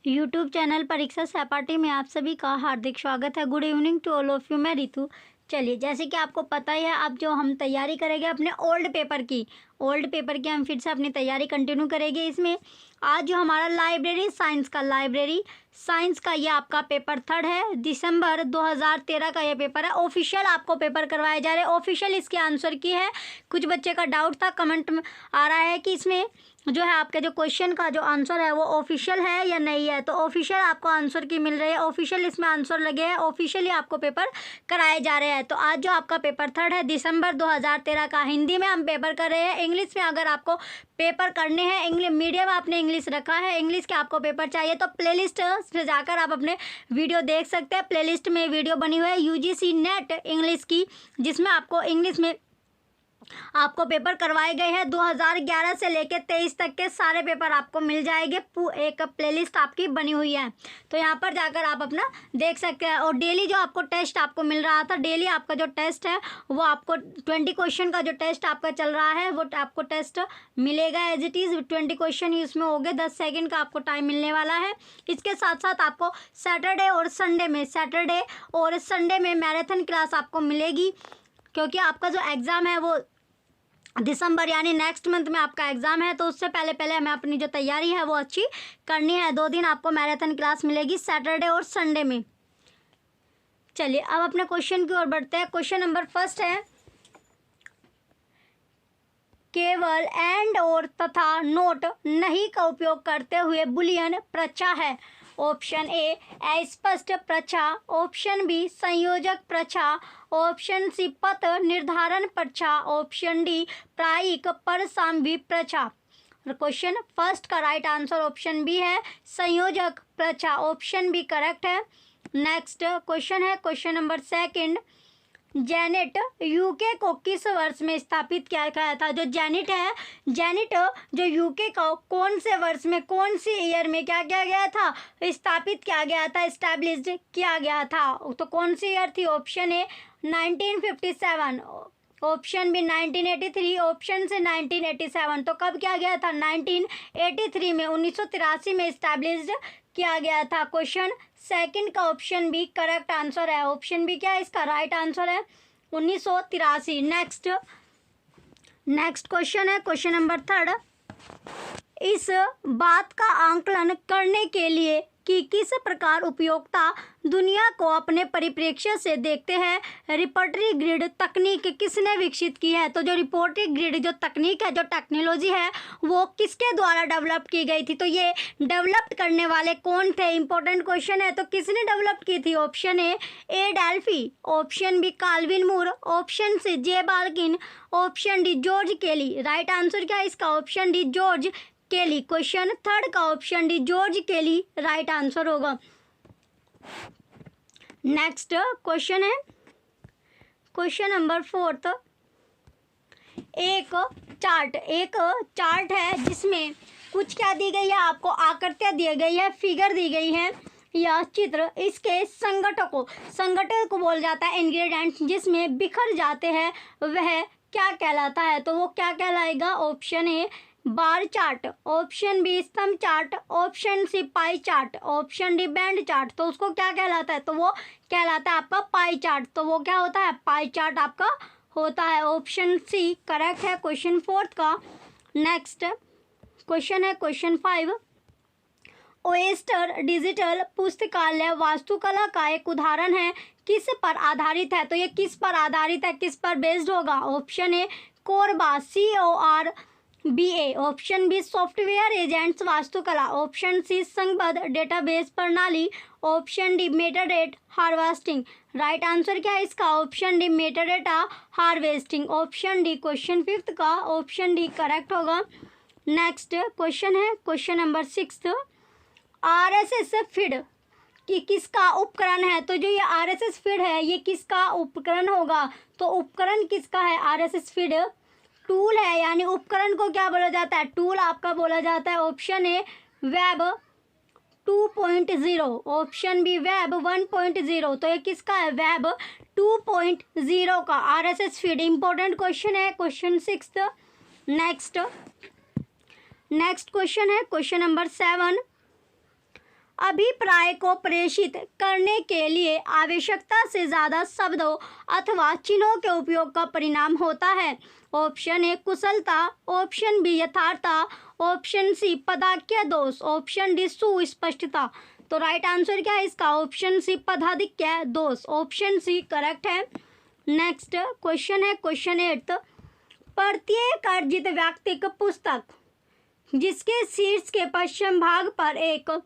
YouTube channel परीक्षा सहपाठी में आप सभी का हार्दिक स्वागत है। Good evening to all of you. मैं रितु। चलिए, जैसे कि आपको पता ही है, अब जो हम तैयारी करेंगे अपने ओल्ड पेपर की हम फिर से अपनी तैयारी कंटिन्यू करेंगे। इसमें आज जो हमारा लाइब्रेरी साइंस का ये आपका पेपर 3 है। दिसंबर 2013 का ये पेपर है। ऑफिशियल आपको पेपर करवाए जा रहे हैं। ऑफिशियल इसके आंसर की है। कुछ बच्चे का डाउट था, कमेंट में आ रहा है कि इसमें जो है आपके जो क्वेश्चन का जो आंसर है वो ऑफिशियल है या नहीं है। तो ऑफिशियल आपको आंसर की मिल रही है। ऑफिशियल इसमें आंसर लगे हैं। ऑफिशियली आपको पेपर कराए जा रहे हैं। तो आज जो आपका पेपर 3 है दिसंबर 2013 का, हिंदी में हम पेपर कर रहे हैं। इंग्लिश में अगर आपको पेपर करने हैं, इंग्लिश मीडियम आपने इंग्लिश रखा है, इंग्लिश के आपको पेपर चाहिए तो प्लेलिस्ट से जाकर आप अपने वीडियो देख सकते हैं। प्लेलिस्ट में वीडियो बनी हुई है यूजीसी नेट इंग्लिश की, जिसमें आपको इंग्लिश में आपको पेपर करवाए गए हैं। 2011 से लेकर 23 तक के सारे पेपर आपको मिल जाएंगे। एक प्लेलिस्ट आपकी बनी हुई है, तो यहाँ पर जाकर आप अपना देख सकते हैं। और डेली जो आपको टेस्ट आपको मिल रहा था, डेली आपका जो टेस्ट है वो आपको 20 क्वेश्चन का जो टेस्ट आपका चल रहा है वो आपको टेस्ट मिलेगा एज इट इज़। 20 क्वेश्चन ही उसमें हो गए। 10 सेकेंड का आपको टाइम मिलने वाला है। इसके साथ साथ आपको सैटरडे और संडे में मैराथन क्लास आपको मिलेगी, क्योंकि आपका जो एग्ज़ाम है वो दिसंबर यानी नेक्स्ट मंथ में आपका एग्ज़ाम है। तो उससे पहले हमें अपनी जो तैयारी है वो अच्छी करनी है। 2 दिन आपको मैराथन क्लास मिलेगी, सैटरडे और संडे में। चलिए, अब अपने क्वेश्चन की ओर बढ़ते हैं। क्वेश्चन नंबर 1 है, केवल एंड और तथा नोट नहीं का उपयोग करते हुए बुलियन प्रचा है। ऑप्शन ए अस्पष्ट प्रचा, ऑप्शन बी संयोजक प्रचा, ऑप्शन सी पथ निर्धारण प्रचा, ऑप्शन डी प्रायिक परसाम्वी प्रचा। क्वेश्चन फर्स्ट का राइट आंसर ऑप्शन बी है, संयोजक प्रचा। ऑप्शन बी करेक्ट है। नेक्स्ट क्वेश्चन है क्वेश्चन नंबर 2, जेनेट यूके को किस वर्ष में स्थापित किया गया था। जो जेनेट है, जेनेट जो यूके को कौन से वर्ष में, कौन सी ईयर में क्या किया गया था, स्थापित किया गया था, एस्टैब्लिश्ड किया गया था। तो कौन सी ईयर थी। Option A 1957, option B 1983, option C 1987। तो कब किया गया था, 1983 में, 1983 में इस्टेब्लिश्ड किया गया था। क्वेश्चन सेकंड का ऑप्शन बी करेक्ट आंसर है। ऑप्शन बी क्या है इसका राइट आंसर है, 1983। नेक्स्ट क्वेश्चन है क्वेश्चन नंबर 3, इस बात का आंकलन करने के लिए कि किस प्रकार उपयोक्ता दुनिया को अपने परिप्रेक्ष्य से देखते हैं, रिपोर्टरी ग्रिड तकनीक किसने विकसित की है। तो जो रिपोर्टरी ग्रिड जो तकनीक है, जो टेक्नोलॉजी है, वो किसके द्वारा डेवलप की गई थी। तो ये डेवलप करने वाले कौन थे, इंपॉर्टेंट क्वेश्चन है। तो किसने डेवलप की थी। Option A Delphi, option B Calvin Mooers, option C J Balkin, option D George Kelly. Right answer क्या है इसका, option D George Kelly. Question third का option D George Kelly right answer होगा। नेक्स्ट क्वेश्चन है question number 4, एक chart है जिसमें कुछ क्या दी गई है, आपको आकृतियाँ दी गई है, फिगर दी गई है या चित्र। इसके संगठन को बोल जाता है इंग्रेडिएंट्स, जिसमें बिखर जाते हैं वह क्या कहलाता है। तो वो क्या कहलाएगा। Option A bar chart, option B स्तंभ chart, option C pie chart, option D band chart. तो उसको क्या कहलाता है, तो वो कहलाता है आपका पाई चार्ट। तो वो क्या होता है, पाई चार्ट आपका होता है। ऑप्शन सी करेक्ट है क्वेश्चन 4 का। नेक्स्ट क्वेश्चन है क्वेश्चन 5, ओएस्टर डिजिटल पुस्तकालय वास्तुकला का एक उदाहरण है, किस पर आधारित है। तो ये किस पर आधारित है, किस पर बेस्ड होगा। Option A CORBA CORBA, option B software agents वास्तुकला, ऑप्शन सी संघबद्ध डेटाबेस प्रणाली, option D metadata harvesting. Right answer क्या है इसका, option D metadata harvesting. Option D question 5 का ऑप्शन डी करेक्ट होगा। नेक्स्ट क्वेश्चन है क्वेश्चन नंबर 6, RSS फीड कि किसका उपकरण है। तो जो ये RSS फीड है ये किसका उपकरण होगा। तो उपकरण किसका है, RSS फीड टूल है, यानी उपकरण को क्या बोला जाता है, टूल आपका बोला जाता है। Option A web 2.0, option B web 1.0। तो ये किसका है, वेब 2.0 का RSS फीड। इंपॉर्टेंट क्वेश्चन है क्वेश्चन 6। नेक्स्ट क्वेश्चन है क्वेश्चन नंबर 7, अभिप्राय को प्रेषित करने के लिए आवश्यकता से ज़्यादा शब्दों अथवा चिन्हों के उपयोग का परिणाम होता है। ऑप्शन ए कुशलता, ऑप्शन बी यथार्थता, ऑप्शन सी पदाख्य दोष, ऑप्शन डी सुस्पष्टता। तो राइट आंसर क्या है इसका? ऑप्शन सी पदाधिक्य दोष, ऑप्शन सी करेक्ट है। नेक्स्ट क्वेश्चन है क्वेश्चन 8। प्रत्येक अर्जित व्यक्तिक पुस्तक जिसके शीर्ष के पश्चिम भाग पर एक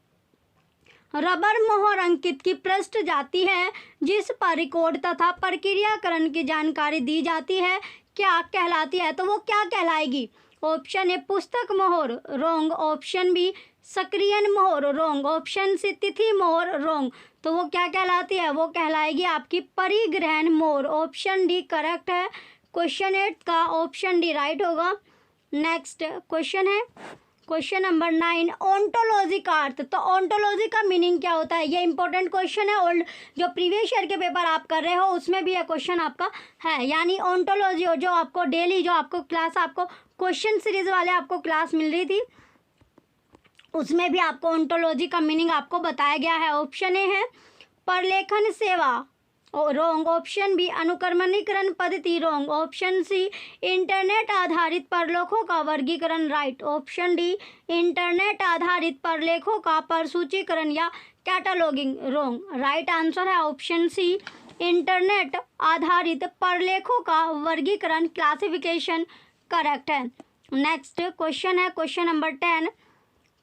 रबर मोहर अंकित की पृष्ठ जाती है, जिस पर रिकॉर्ड तथा प्रक्रियाकरण की जानकारी दी जाती है, क्या कहलाती है? तो वो क्या कहलाएगी? ऑप्शन ए पुस्तक मोहर, रोंग। ऑप्शन बी सक्रियन मोहर, रोंग। ऑप्शन सी तिथि मोहर, रोंग। तो वो क्या कहलाती है? वो कहलाएगी आपकी परिग्रहण मोहर, ऑप्शन डी करेक्ट है। क्वेश्चन 8 का ऑप्शन डी राइट होगा। नेक्स्ट क्वेश्चन है क्वेश्चन नंबर 9। ओंटोलॉजी का अर्थ। तो ओंटोलॉजी का मीनिंग क्या होता है? ये इंपॉर्टेंट क्वेश्चन है, ओल्ड जो प्रीवियस ईयर के पेपर आप कर रहे हो उसमें भी ये क्वेश्चन आपका है। यानी ओंटोलॉजी जो आपको डेली जो आपको क्लास आपको क्वेश्चन सीरीज वाले आपको क्लास मिल रही थी उसमें भी आपको ओंटोलॉजी का मीनिंग आपको बताया गया है। ऑप्शन ए है प्रलेखन सेवा, रोंग। ऑप्शन बी अनुक्रमणीकरण पद्धति, रोंग। ऑप्शन सी इंटरनेट आधारित प्रलेखों का वर्गीकरण, राइट। ऑप्शन डी इंटरनेट आधारित प्रलेखों का प्रसूचीकरण या कैटलॉगिंग, रोंग। राइट आंसर है ऑप्शन सी इंटरनेट आधारित प्रलेखों का वर्गीकरण, क्लासिफिकेशन करेक्ट है। नेक्स्ट क्वेश्चन है क्वेश्चन नंबर 10।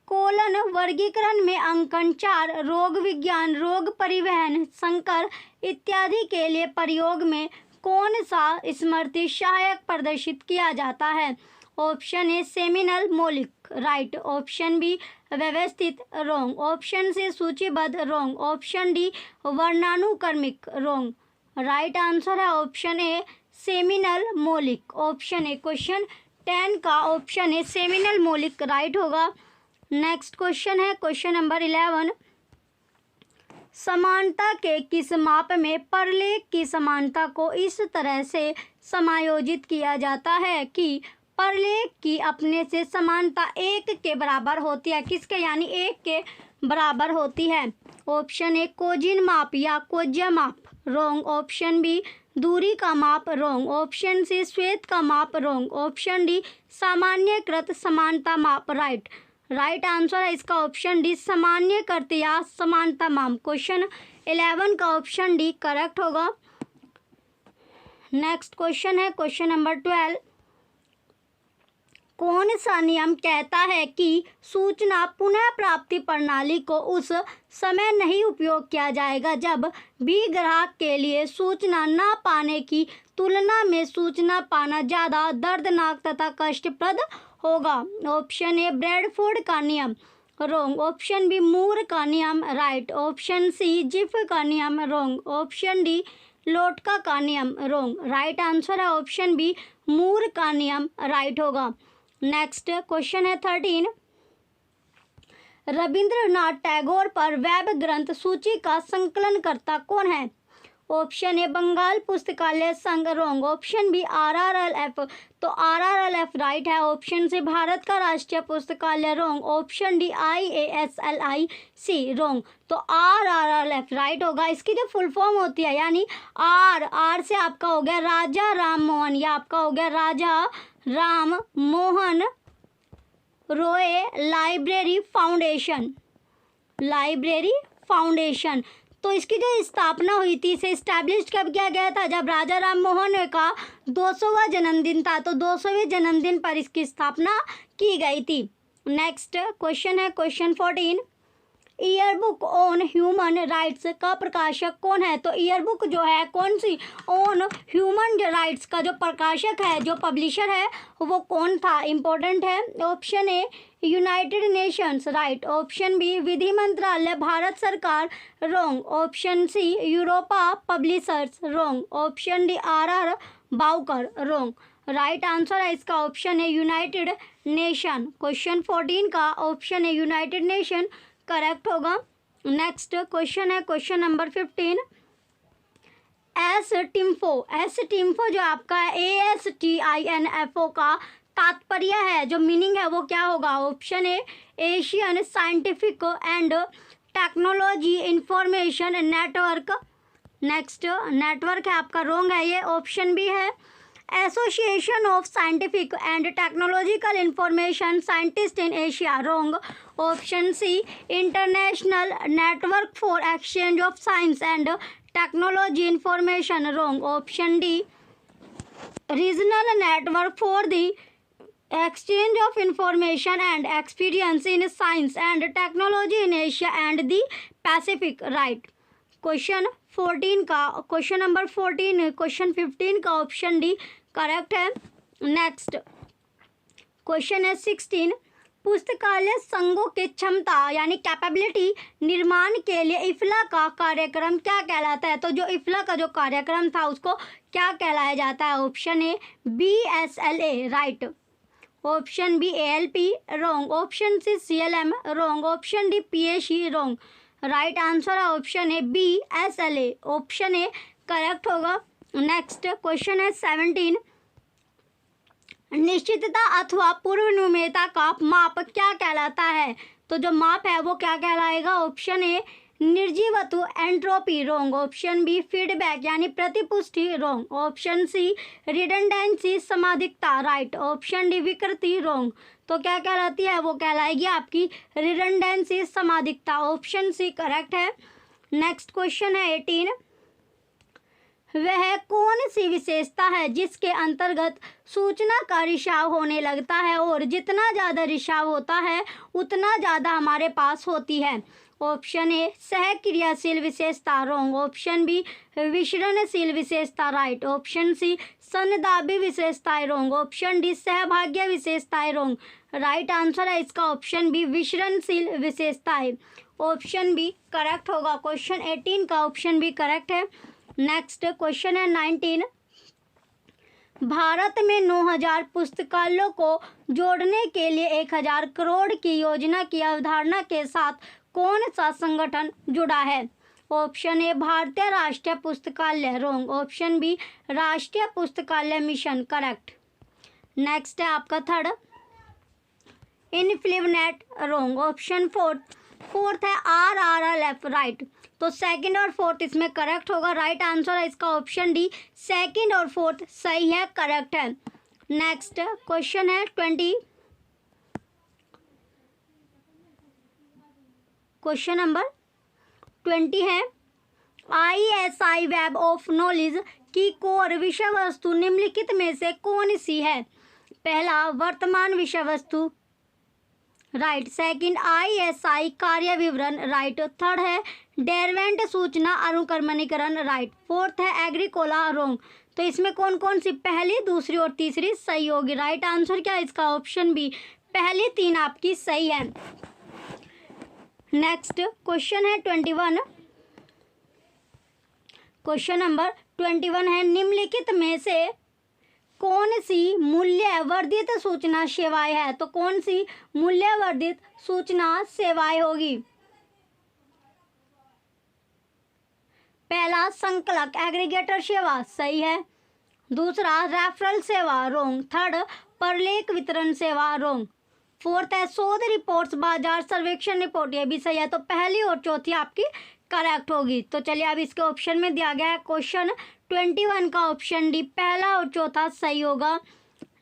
कोलन वर्गीकरण में अंकन 4 रोग विज्ञान, रोग परिवहन, संकर इत्यादि के लिए प्रयोग में कौन सा स्मृति सहायक प्रदर्शित किया जाता है? ऑप्शन ए सेमिनल मौलिक, राइट। ऑप्शन बी व्यवस्थित, रोंग। ऑप्शन सी सूचीबद्ध, रोंग। ऑप्शन डी वर्णानुक्रमिक, रोंग। राइट आंसर है ऑप्शन ए सेमिनल मौलिक, ऑप्शन ए। क्वेश्चन 10 का ऑप्शन ए सेमिनल मौलिक राइट होगा। नेक्स्ट क्वेश्चन है क्वेश्चन नंबर 11। समानता के किस माप में प्रलेख की समानता को इस तरह से समायोजित किया जाता है कि प्रलेख की अपने से समानता 1 के बराबर होती है? किसके? यानी 1 के बराबर होती है। ऑप्शन ए कोजिन माप या कोज्या माप, रोंग। ऑप्शन बी दूरी का माप, रोंग। ऑप्शन सी श्वेत का माप, रोंग। ऑप्शन डी सामान्यकृत समानता माप, राइट। राइट आंसर है इसका ऑप्शन डी सामान्यकृत या समानता माप। क्वेश्चन 11 का ऑप्शन डी करेक्ट होगा। नेक्स्ट क्वेश्चन है क्वेश्चन नंबर 12। कौन सा नियम कहता है कि सूचना पुनः प्राप्ति प्रणाली को उस समय नहीं उपयोग किया जाएगा जब भी ग्राहक के लिए सूचना न पाने की तुलना में सूचना पाना ज़्यादा दर्दनाक तथा कष्टप्रद होगा? ऑप्शन ए ब्रैडफोर्ड का नियम, रोंग। ऑप्शन बी मूर का नियम, राइट। ऑप्शन सी जिफ का नियम, रोंग। ऑप्शन डी लोटका का नियम, रोंग। राइट आंसर है ऑप्शन बी मूर का नियम राइट होगा। नेक्स्ट क्वेश्चन है 13। रविंद्रनाथ टैगोर पर वेब ग्रंथ सूची का संकलनकर्ता कौन है? ऑप्शन ए बंगाल पुस्तकालय संघ, रोंग। ऑप्शन बी RRLF, तो RRLF राइट है। ऑप्शन सी भारत का राष्ट्रीय पुस्तकालय, रोंग। ऑप्शन डी IASLIC, रोंग। तो RRLF राइट होगा। इसकी जो फुल फॉर्म होती है यानी R से आपका हो गया राजा राम मोहन, या आपका हो गया Raja Ram Mohan Roy library foundation, library foundation. तो इसकी जो स्थापना हुई थी, इसे इस्टेब्लिश कब किया गया था? जब राजा राम मोहन रॉय का 200वां जन्मदिन था, तो 200वें जन्मदिन पर इसकी स्थापना की गई थी। नेक्स्ट क्वेश्चन है question 14। Yearbook on human rights का प्रकाशक कौन है? तो ईयरबुक जो है कौन सी ऑन ह्यूमन राइट्स का जो प्रकाशक है, जो पब्लिशर है, वो कौन था? इम्पोर्टेंट है। Option A United Nations, right. Option B विधि मंत्रालय भारत सरकार, wrong. Option C Europa Publishers, wrong. Option D RR Bowker, wrong. Right answer है इसका ऑप्शन है यूनाइटेड नेशन। क्वेश्चन 14 का ऑप्शन है यूनाइटेड नेशन करेक्ट होगा। नेक्स्ट क्वेश्चन है क्वेश्चन नंबर 15। एस टिम्फो जो आपका है ASTINFO का तात्पर्य है, जो मीनिंग है वो क्या होगा? Option A Asian scientific and technology information network. Next network है आपका, रॉन्ग है ये, ऑप्शन बी है association of scientific and technological information scientist in Asia, wrong. Option C international network for exchange of science and technology information, wrong. Option D regional network for the exchange of information and experience in science and technology in Asia and the Pacific, right. Question number 14 question 15 का option D correct है। Next question है 16, पुस्तकालय संघों के क्षमता यानी capability निर्माण के लिए इफ्ला का कार्यक्रम क्या कहलाता है? तो जो इफ्ला का जो कार्यक्रम था उसको क्या कहलाया जाता है? Option A BSLA, right. Option B ALP, wrong. Option C CLM, wrong. Option D PAC, wrong. Right answer है option A BSLA, option A correct होगा। नेक्स्ट क्वेश्चन है 17, निश्चितता अथवा पूर्वानुमेयता का माप क्या कहलाता है? तो जो माप है वो क्या कहलाएगा? ऑप्शन ए निर्जीवत्व entropy, wrong. Option B feedback यानी प्रतिपुष्टि, रॉन्ग। ऑप्शन सी रिडंडेंसी समाधिकता, राइट। ऑप्शन डी विकृति, रॉन्ग। तो क्या कहलाती है? वो कहलाएगी आपकी रिडंडेंसी समाधिकता, ऑप्शन सी करेक्ट है। नेक्स्ट क्वेश्चन है 18, वह कौन सी विशेषता है जिसके अंतर्गत सूचना का रिसाव होने लगता है और जितना ज़्यादा रिसाव होता है उतना ज़्यादा हमारे पास होती है? ऑप्शन ए सहक्रियाशील विशेषता, रॉन्ग। ऑप्शन बी विसरणशील विशेषता, राइट। ऑप्शन सी संदाबी विशेषताएं, रॉन्ग। ऑप्शन डी सहभाग्य विशेषताएं, रॉन्ग। राइट आंसर है इसका ऑप्शन बी विसरणशील विशेषताएं, ऑप्शन बी करेक्ट होगा। क्वेश्चन 18 का ऑप्शन बी करेक्ट है। नेक्स्ट क्वेश्चन है 19, भारत में 9000 पुस्तकालयों को जोड़ने के लिए 1000 करोड़ की योजना की अवधारणा के साथ कौन सा संगठन जुड़ा है? ऑप्शन ए भारतीय राष्ट्रीय पुस्तकालय, रॉन्ग। ऑप्शन बी राष्ट्रीय पुस्तकालय मिशन, करेक्ट। नेक्स्ट है आपका third infinite, wrong. Option fourth है RRLF, राइट। तो सेकंड और फोर्थ इसमें करेक्ट होगा। राइट आंसर है इसका ऑप्शन डी, सेकंड और फोर्थ सही है, करेक्ट है। नेक्स्ट क्वेश्चन है 20, क्वेश्चन नंबर 20 है ISI वेब ऑफ नॉलेज की कोर विषय वस्तु निम्नलिखित में से कौन सी है? पहला वर्तमान विषय वस्तु, राइट। सेकंड ISI कार्य विवरण, राइट। थर्ड है डेरिवेंट सूचना अनुक्रमणीकरण, राइट। फोर्थ है एग्रीकोला, रॉन्ग। तो इसमें कौन कौन सी पहली, दूसरी और तीसरी सही होगी? राइट आंसर क्या है इसका? ऑप्शन बी पहली 3 आपकी सही है। नेक्स्ट क्वेश्चन है 21, क्वेश्चन नंबर 21 है निम्नलिखित में से कौन सी मूल्यवर्धित सूचना सेवाएं है? तो कौन सी मूल्यवर्धित सूचना सेवाएं होगी? पहला संकलक एग्रीगेटर सेवा, सही है। दूसरा रेफरल सेवा, रॉन्ग। थर्ड परलेख वितरण सेवा, रॉन्ग। फोर्थ है शोध रिपोर्ट्स बाजार सर्वेक्षण रिपोर्ट, ये भी सही है। तो पहली और चौथी आपकी करेक्ट होगी। तो चलिए अब इसके ऑप्शन में दिया गया है क्वेश्चन 21 का ऑप्शन डी पहला और चौथा सही होगा।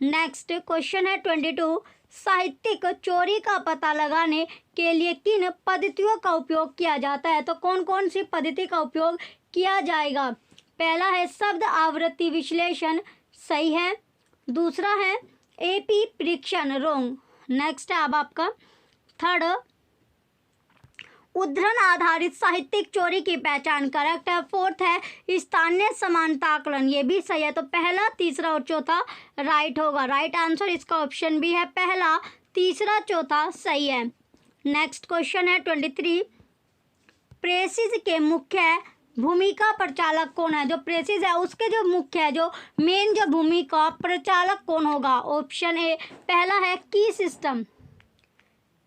नेक्स्ट क्वेश्चन है 22, साहित्यिक चोरी का पता लगाने के लिए किन पद्धतियों का उपयोग किया जाता है? तो कौन कौन सी पद्धति का उपयोग किया जाएगा? पहला है शब्द आवृत्ति विश्लेषण, सही है। दूसरा है AP परीक्षण, रॉन्ग। नेक्स्ट है अब आपका थर्ड उद्धरण आधारित साहित्यिक चोरी की पहचान, करेक्ट है। फोर्थ है स्थानीय समानता आकलन, ये भी सही है। तो पहला, तीसरा और चौथा राइट होगा। राइट आंसर इसका ऑप्शन भी है, पहला, तीसरा, चौथा सही है। नेक्स्ट क्वेश्चन है 23, प्रेसिज के मुख्य भूमिका प्रचालक कौन है? जो प्रेसिज है उसके जो मुख्य है, जो मेन जो भूमिका प्रचालक कौन होगा? ऑप्शन ए पहला है की सिस्टम,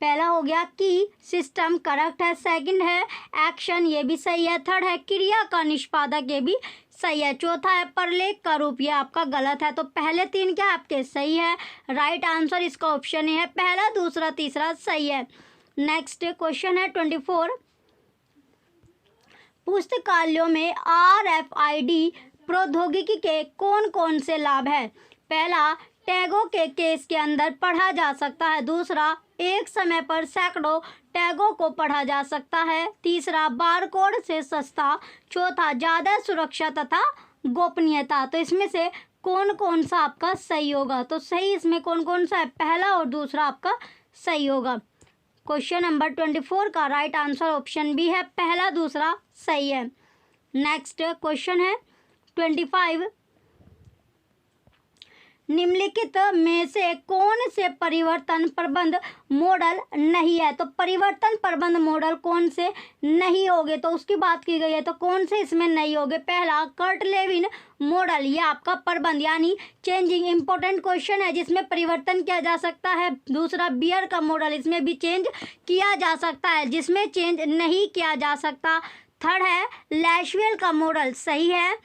पहला हो गया की सिस्टम, करेक्ट है। सेकंड है एक्शन, ये भी सही है। थर्ड है क्रिया का निष्पादक, ये भी सही है। चौथा है परलेख का रूप, ये आपका गलत है। तो पहले 3 क्या आपके सही है। राइट आंसर इसका ऑप्शन है, पहला, दूसरा, तीसरा सही है। नेक्स्ट क्वेश्चन है 24, पुस्तकालयों में RFID प्रौद्योगिकी के कौन कौन से लाभ है? पहला, टैगों के केस के अंदर पढ़ा जा सकता है। दूसरा, एक समय पर सैकड़ों टैगों को पढ़ा जा सकता है। तीसरा, बारकोड से सस्ता। चौथा, ज़्यादा सुरक्षा तथा गोपनीयता। तो इसमें से कौन कौन सा आपका सही होगा? तो सही इसमें कौन कौन सा है? पहला और दूसरा आपका सही होगा। क्वेश्चन नंबर 24 का राइट आंसर ऑप्शन बी है, पहला दूसरा सही है। नेक्स्ट क्वेश्चन है 25, निम्नलिखित में से कौन से परिवर्तन प्रबंध मॉडल नहीं है? तो परिवर्तन प्रबंध मॉडल कौन से नहीं होंगे? तो उसकी बात की गई है, तो कौन से इसमें नहीं होंगे? पहला, कर्ट लेविन मॉडल, ये आपका प्रबंध यानी चेंजिंग इंपॉर्टेंट क्वेश्चन है जिसमें परिवर्तन किया जा सकता है। दूसरा, बियर का मॉडल, इसमें भी चेंज किया जा सकता है, जिसमें चेंज नहीं किया जा सकता। थर्ड है लैशवेल का मॉडल, सही है।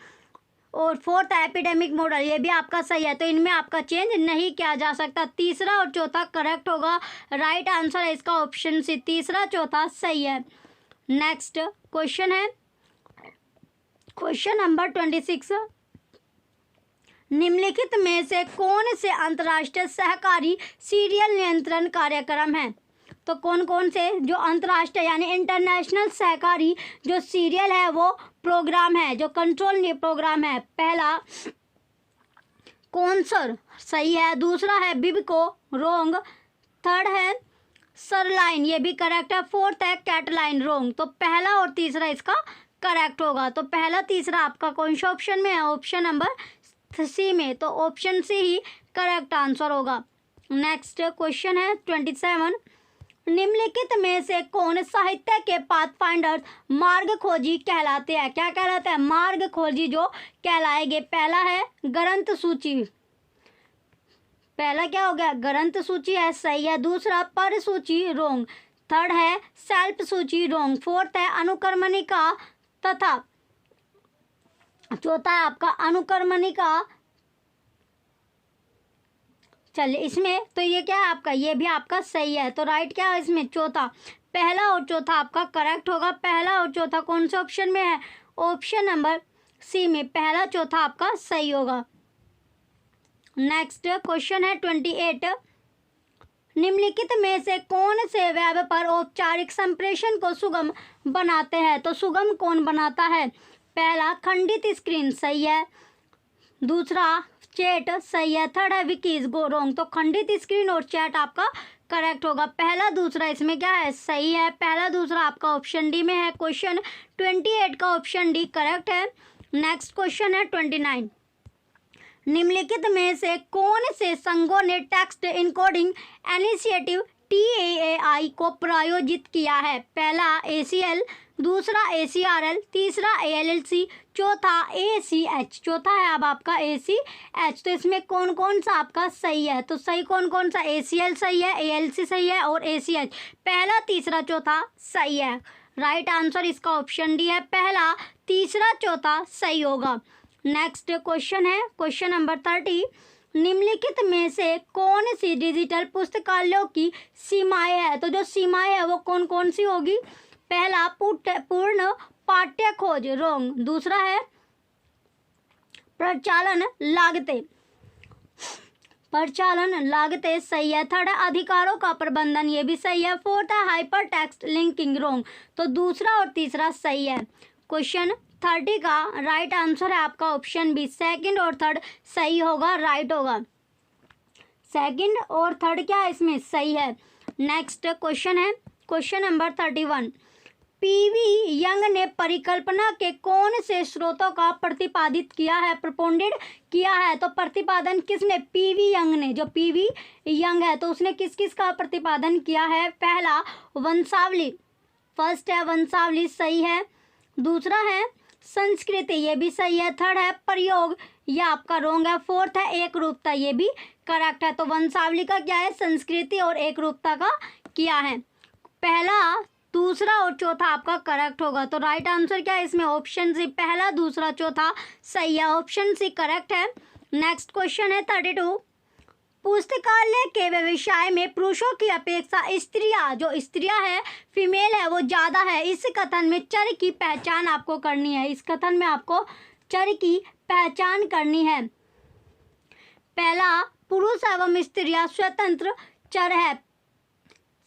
और फोर्थ एपिडेमिक मॉडल, ये भी आपका सही है, तो इनमें आपका चेंज नहीं किया जा सकता। तीसरा और चौथा करेक्ट होगा। राइट आंसर है इसका ऑप्शन सी, तीसरा चौथा सही है। नेक्स्ट क्वेश्चन है क्वेश्चन नंबर 26, निम्नलिखित में से कौन से अंतर्राष्ट्रीय सहकारी सीरियल नियंत्रण कार्यक्रम है? तो कौन कौन से जो अंतर्राष्ट्रीय यानी इंटरनेशनल सहकारी जो सीरियल है वो प्रोग्राम है, जो कंट्रोल प्रोग्राम है? पहला, कौनसर, सही है। दूसरा है बिबको, रोंग। थर्ड है सरलाइन, ये भी करेक्ट है। फोर्थ है कैटलाइन, रोंग। तो पहला और तीसरा इसका करेक्ट होगा। तो पहला तीसरा आपका कौन सा ऑप्शन में है? ऑप्शन नंबर सी में, तो ऑप्शन सी ही करेक्ट आंसर होगा। नेक्स्ट क्वेश्चन है 27, निम्नलिखित में से कौन साहित्य के पाथफाइंडर मार्ग खोजी कहलाते हैं? क्या कहलाते हैं? मार्ग खोजी जो कहलाएंगे। पहला है ग्रंथ सूची, पहला क्या हो गया? ग्रंथ सूची है, सही है। दूसरा पर सूची, रोंग। थर्ड है सेल्फ सूची, रोंग। फोर्थ है अनुक्रमणिका तथा चौथा है आपका अनुक्रमणिका। चलिए इसमें तो ये क्या है आपका? ये भी आपका सही है, तो राइट क्या है इसमें? चौथा। पहला और चौथा आपका करेक्ट होगा। पहला और चौथा कौन से ऑप्शन में है? ऑप्शन नंबर सी में, पहला चौथा आपका सही होगा। नेक्स्ट क्वेश्चन है 28, निम्नलिखित में से कौन से वेब पर औपचारिक संप्रेषण को सुगम बनाते हैं? तो सुगम कौन बनाता है? पहला खंडित स्क्रीन, सही है। दूसरा चैट, सही है। थर्ड है विकीज, गो रोंग। तो खंडित स्क्रीन और चैट आपका करेक्ट होगा। पहला दूसरा इसमें क्या है? सही है। पहला दूसरा आपका ऑप्शन डी में है। क्वेश्चन 28 का ऑप्शन डी करेक्ट है। नेक्स्ट क्वेश्चन है 29, निम्नलिखित में से कौन से संघों ने टेक्स्ट इनकोडिंग इनिशिएटिव TAAI को प्रायोजित किया है? पहला ACL, दूसरा ACRL, तीसरा ALLC, चौथा ACH। चौथा है अब आपका ACH। तो इसमें कौन कौन सा आपका सही है? तो सही कौन कौन सा? ACL सही है, ALC सही है और ACH। पहला तीसरा चौथा सही है। राइट आंसर इसका ऑप्शन डी है, पहला तीसरा चौथा सही होगा। नेक्स्ट क्वेश्चन है क्वेश्चन नंबर 30, निम्नलिखित में से कौन सी डिजिटल पुस्तकालयों की सीमाएं है? तो जो सीमाएं है वो कौन कौन सी होगी? पहला पूर्ण पाठ्य खोज, रोंग। दूसरा है प्रचालन लागते, सही है। थर्ड है अधिकारों का प्रबंधन, ये भी सही है। फोर्थ है हाइपर टेक्स्ट लिंकिंग, रोंग। तो दूसरा और तीसरा सही है। क्वेश्चन 30 का राइट आंसर है आपका ऑप्शन बी, सेकंड और थर्ड सही होगा, राइट होगा। सेकंड और थर्ड क्या है इसमें? सही है। नेक्स्ट क्वेश्चन है क्वेश्चन नंबर 31, पीवी यंग ने परिकल्पना के कौन से स्रोतों का प्रतिपादित किया है, प्रपोंडेड किया है? तो प्रतिपादन किसने? पीवी यंग ने। जो पीवी यंग है तो उसने किस किस का प्रतिपादन किया है? पहला वंशावली, फर्स्ट है वंशावली, सही है। दूसरा है संस्कृति, ये भी सही है। थर्ड है प्रयोग, ये आपका रोंग है। फोर्थ है एक रूपता, ये भी करेक्ट है। तो वंशावली का क्या है? संस्कृति और एक रूपता का किया है। पहला दूसरा और चौथा आपका करेक्ट होगा। तो राइट आंसर क्या है इसमें? ऑप्शन सी, पहला दूसरा चौथा सही है, ऑप्शन सी करेक्ट है। नेक्स्ट क्वेश्चन है 32, पुस्तकालय के व्यवसाय में पुरुषों की अपेक्षा स्त्रियां, जो स्त्रियां है फीमेल है, वो ज़्यादा है। इस कथन में चर की पहचान आपको करनी है। इस कथन में आपको चर की पहचान करनी है। पहला, पुरुष एवं स्त्रियां स्वतंत्र चर है,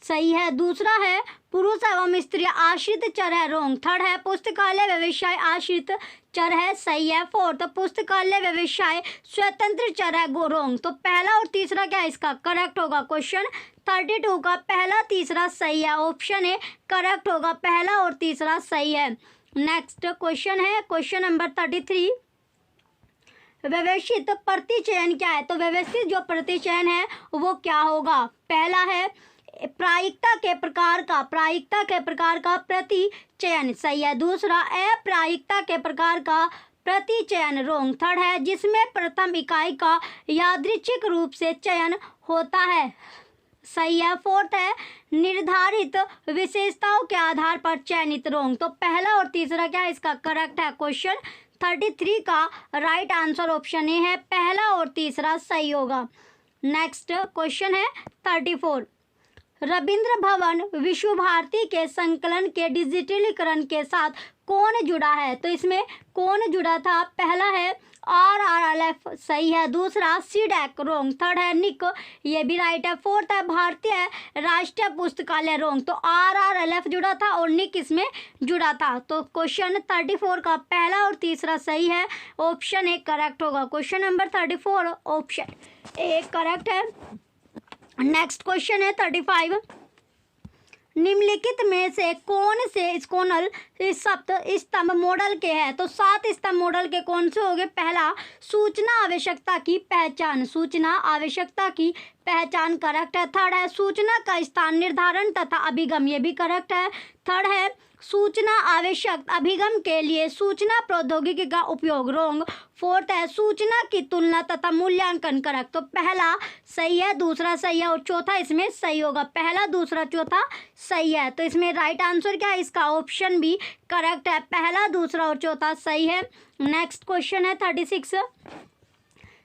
सही है। दूसरा है पुरुष एवं स्त्रियां आश्रित चर है, रॉन्ग। थर्ड है पुस्तकालय व्यवसाय आश्रित चर है, सही है। फोर्थ, पुस्तकालय व्यवसाय स्वतंत्र चर है, गो रॉन्ग। तो पहला और तीसरा क्या है इसका करेक्ट होगा। क्वेश्चन 32 का पहला तीसरा सही है। ऑप्शन ए करेक्ट होगा, पहला और तीसरा सही है। नेक्स्ट क्वेश्चन है क्वेश्चन नंबर 33। व्यवस्थित प्रतिचयन क्या है? तो व्यवस्थित जो प्रतिचयन है वो क्या होगा? पहला है प्रायिकता के प्रकार का प्रतिचयन, सही है। दूसरा, अप्रायिकता के प्रकार का प्रतिचयन, रॉन्ग। थर्ड है जिसमें प्रथम इकाई का यादृच्छिक रूप से चयन होता है, सही है। फोर्थ है निर्धारित विशेषताओं के आधार पर चयनित, रॉन्ग। तो पहला और तीसरा क्या है इसका करेक्ट है। क्वेश्चन 33 का राइट आंसर ऑप्शन ए है, पहला और तीसरा सही होगा। नेक्स्ट क्वेश्चन है 34। रविंद्र भवन विश्व भारती के संकलन के डिजिटलीकरण के साथ कौन जुड़ा है? तो इसमें कौन जुड़ा था? पहला है RRLF, सही है। दूसरा सीडैक, रॉन्ग। थर्ड है निक, ये भी राइट है। फोर्थ है भारतीय राष्ट्रीय पुस्तकालय, रॉन्ग। तो RRLF जुड़ा था और निक इसमें जुड़ा था। तो क्वेश्चन 34 का पहला और तीसरा सही है, ऑप्शन ए करेक्ट होगा। Question number 34 option A correct है। नेक्स्ट क्वेश्चन है 35। निम्नलिखित में से कौन से स्कोनल सप्त स्तंभ मॉडल के हैं? तो 7 स्तंभ मॉडल के कौन से हो गए? पहला, सूचना आवश्यकता की पहचान, सूचना आवश्यकता की पहचान करेक्ट है। थर्ड है सूचना का स्थान निर्धारण तथा अभिगम, ये भी करेक्ट है। थर्ड है सूचना आवश्यक अभिगम के लिए सूचना प्रौद्योगिकी का उपयोग, रॉन्ग। फोर्थ है सूचना की तुलना तथा मूल्यांकन, करेक्ट। तो पहला सही है, दूसरा सही है और चौथा इसमें सही होगा। पहला, दूसरा, चौथा सही है। तो इसमें राइट आंसर क्या है इसका? ऑप्शन बी करेक्ट है, पहला, दूसरा और चौथा सही है। नेक्स्ट क्वेश्चन है 36।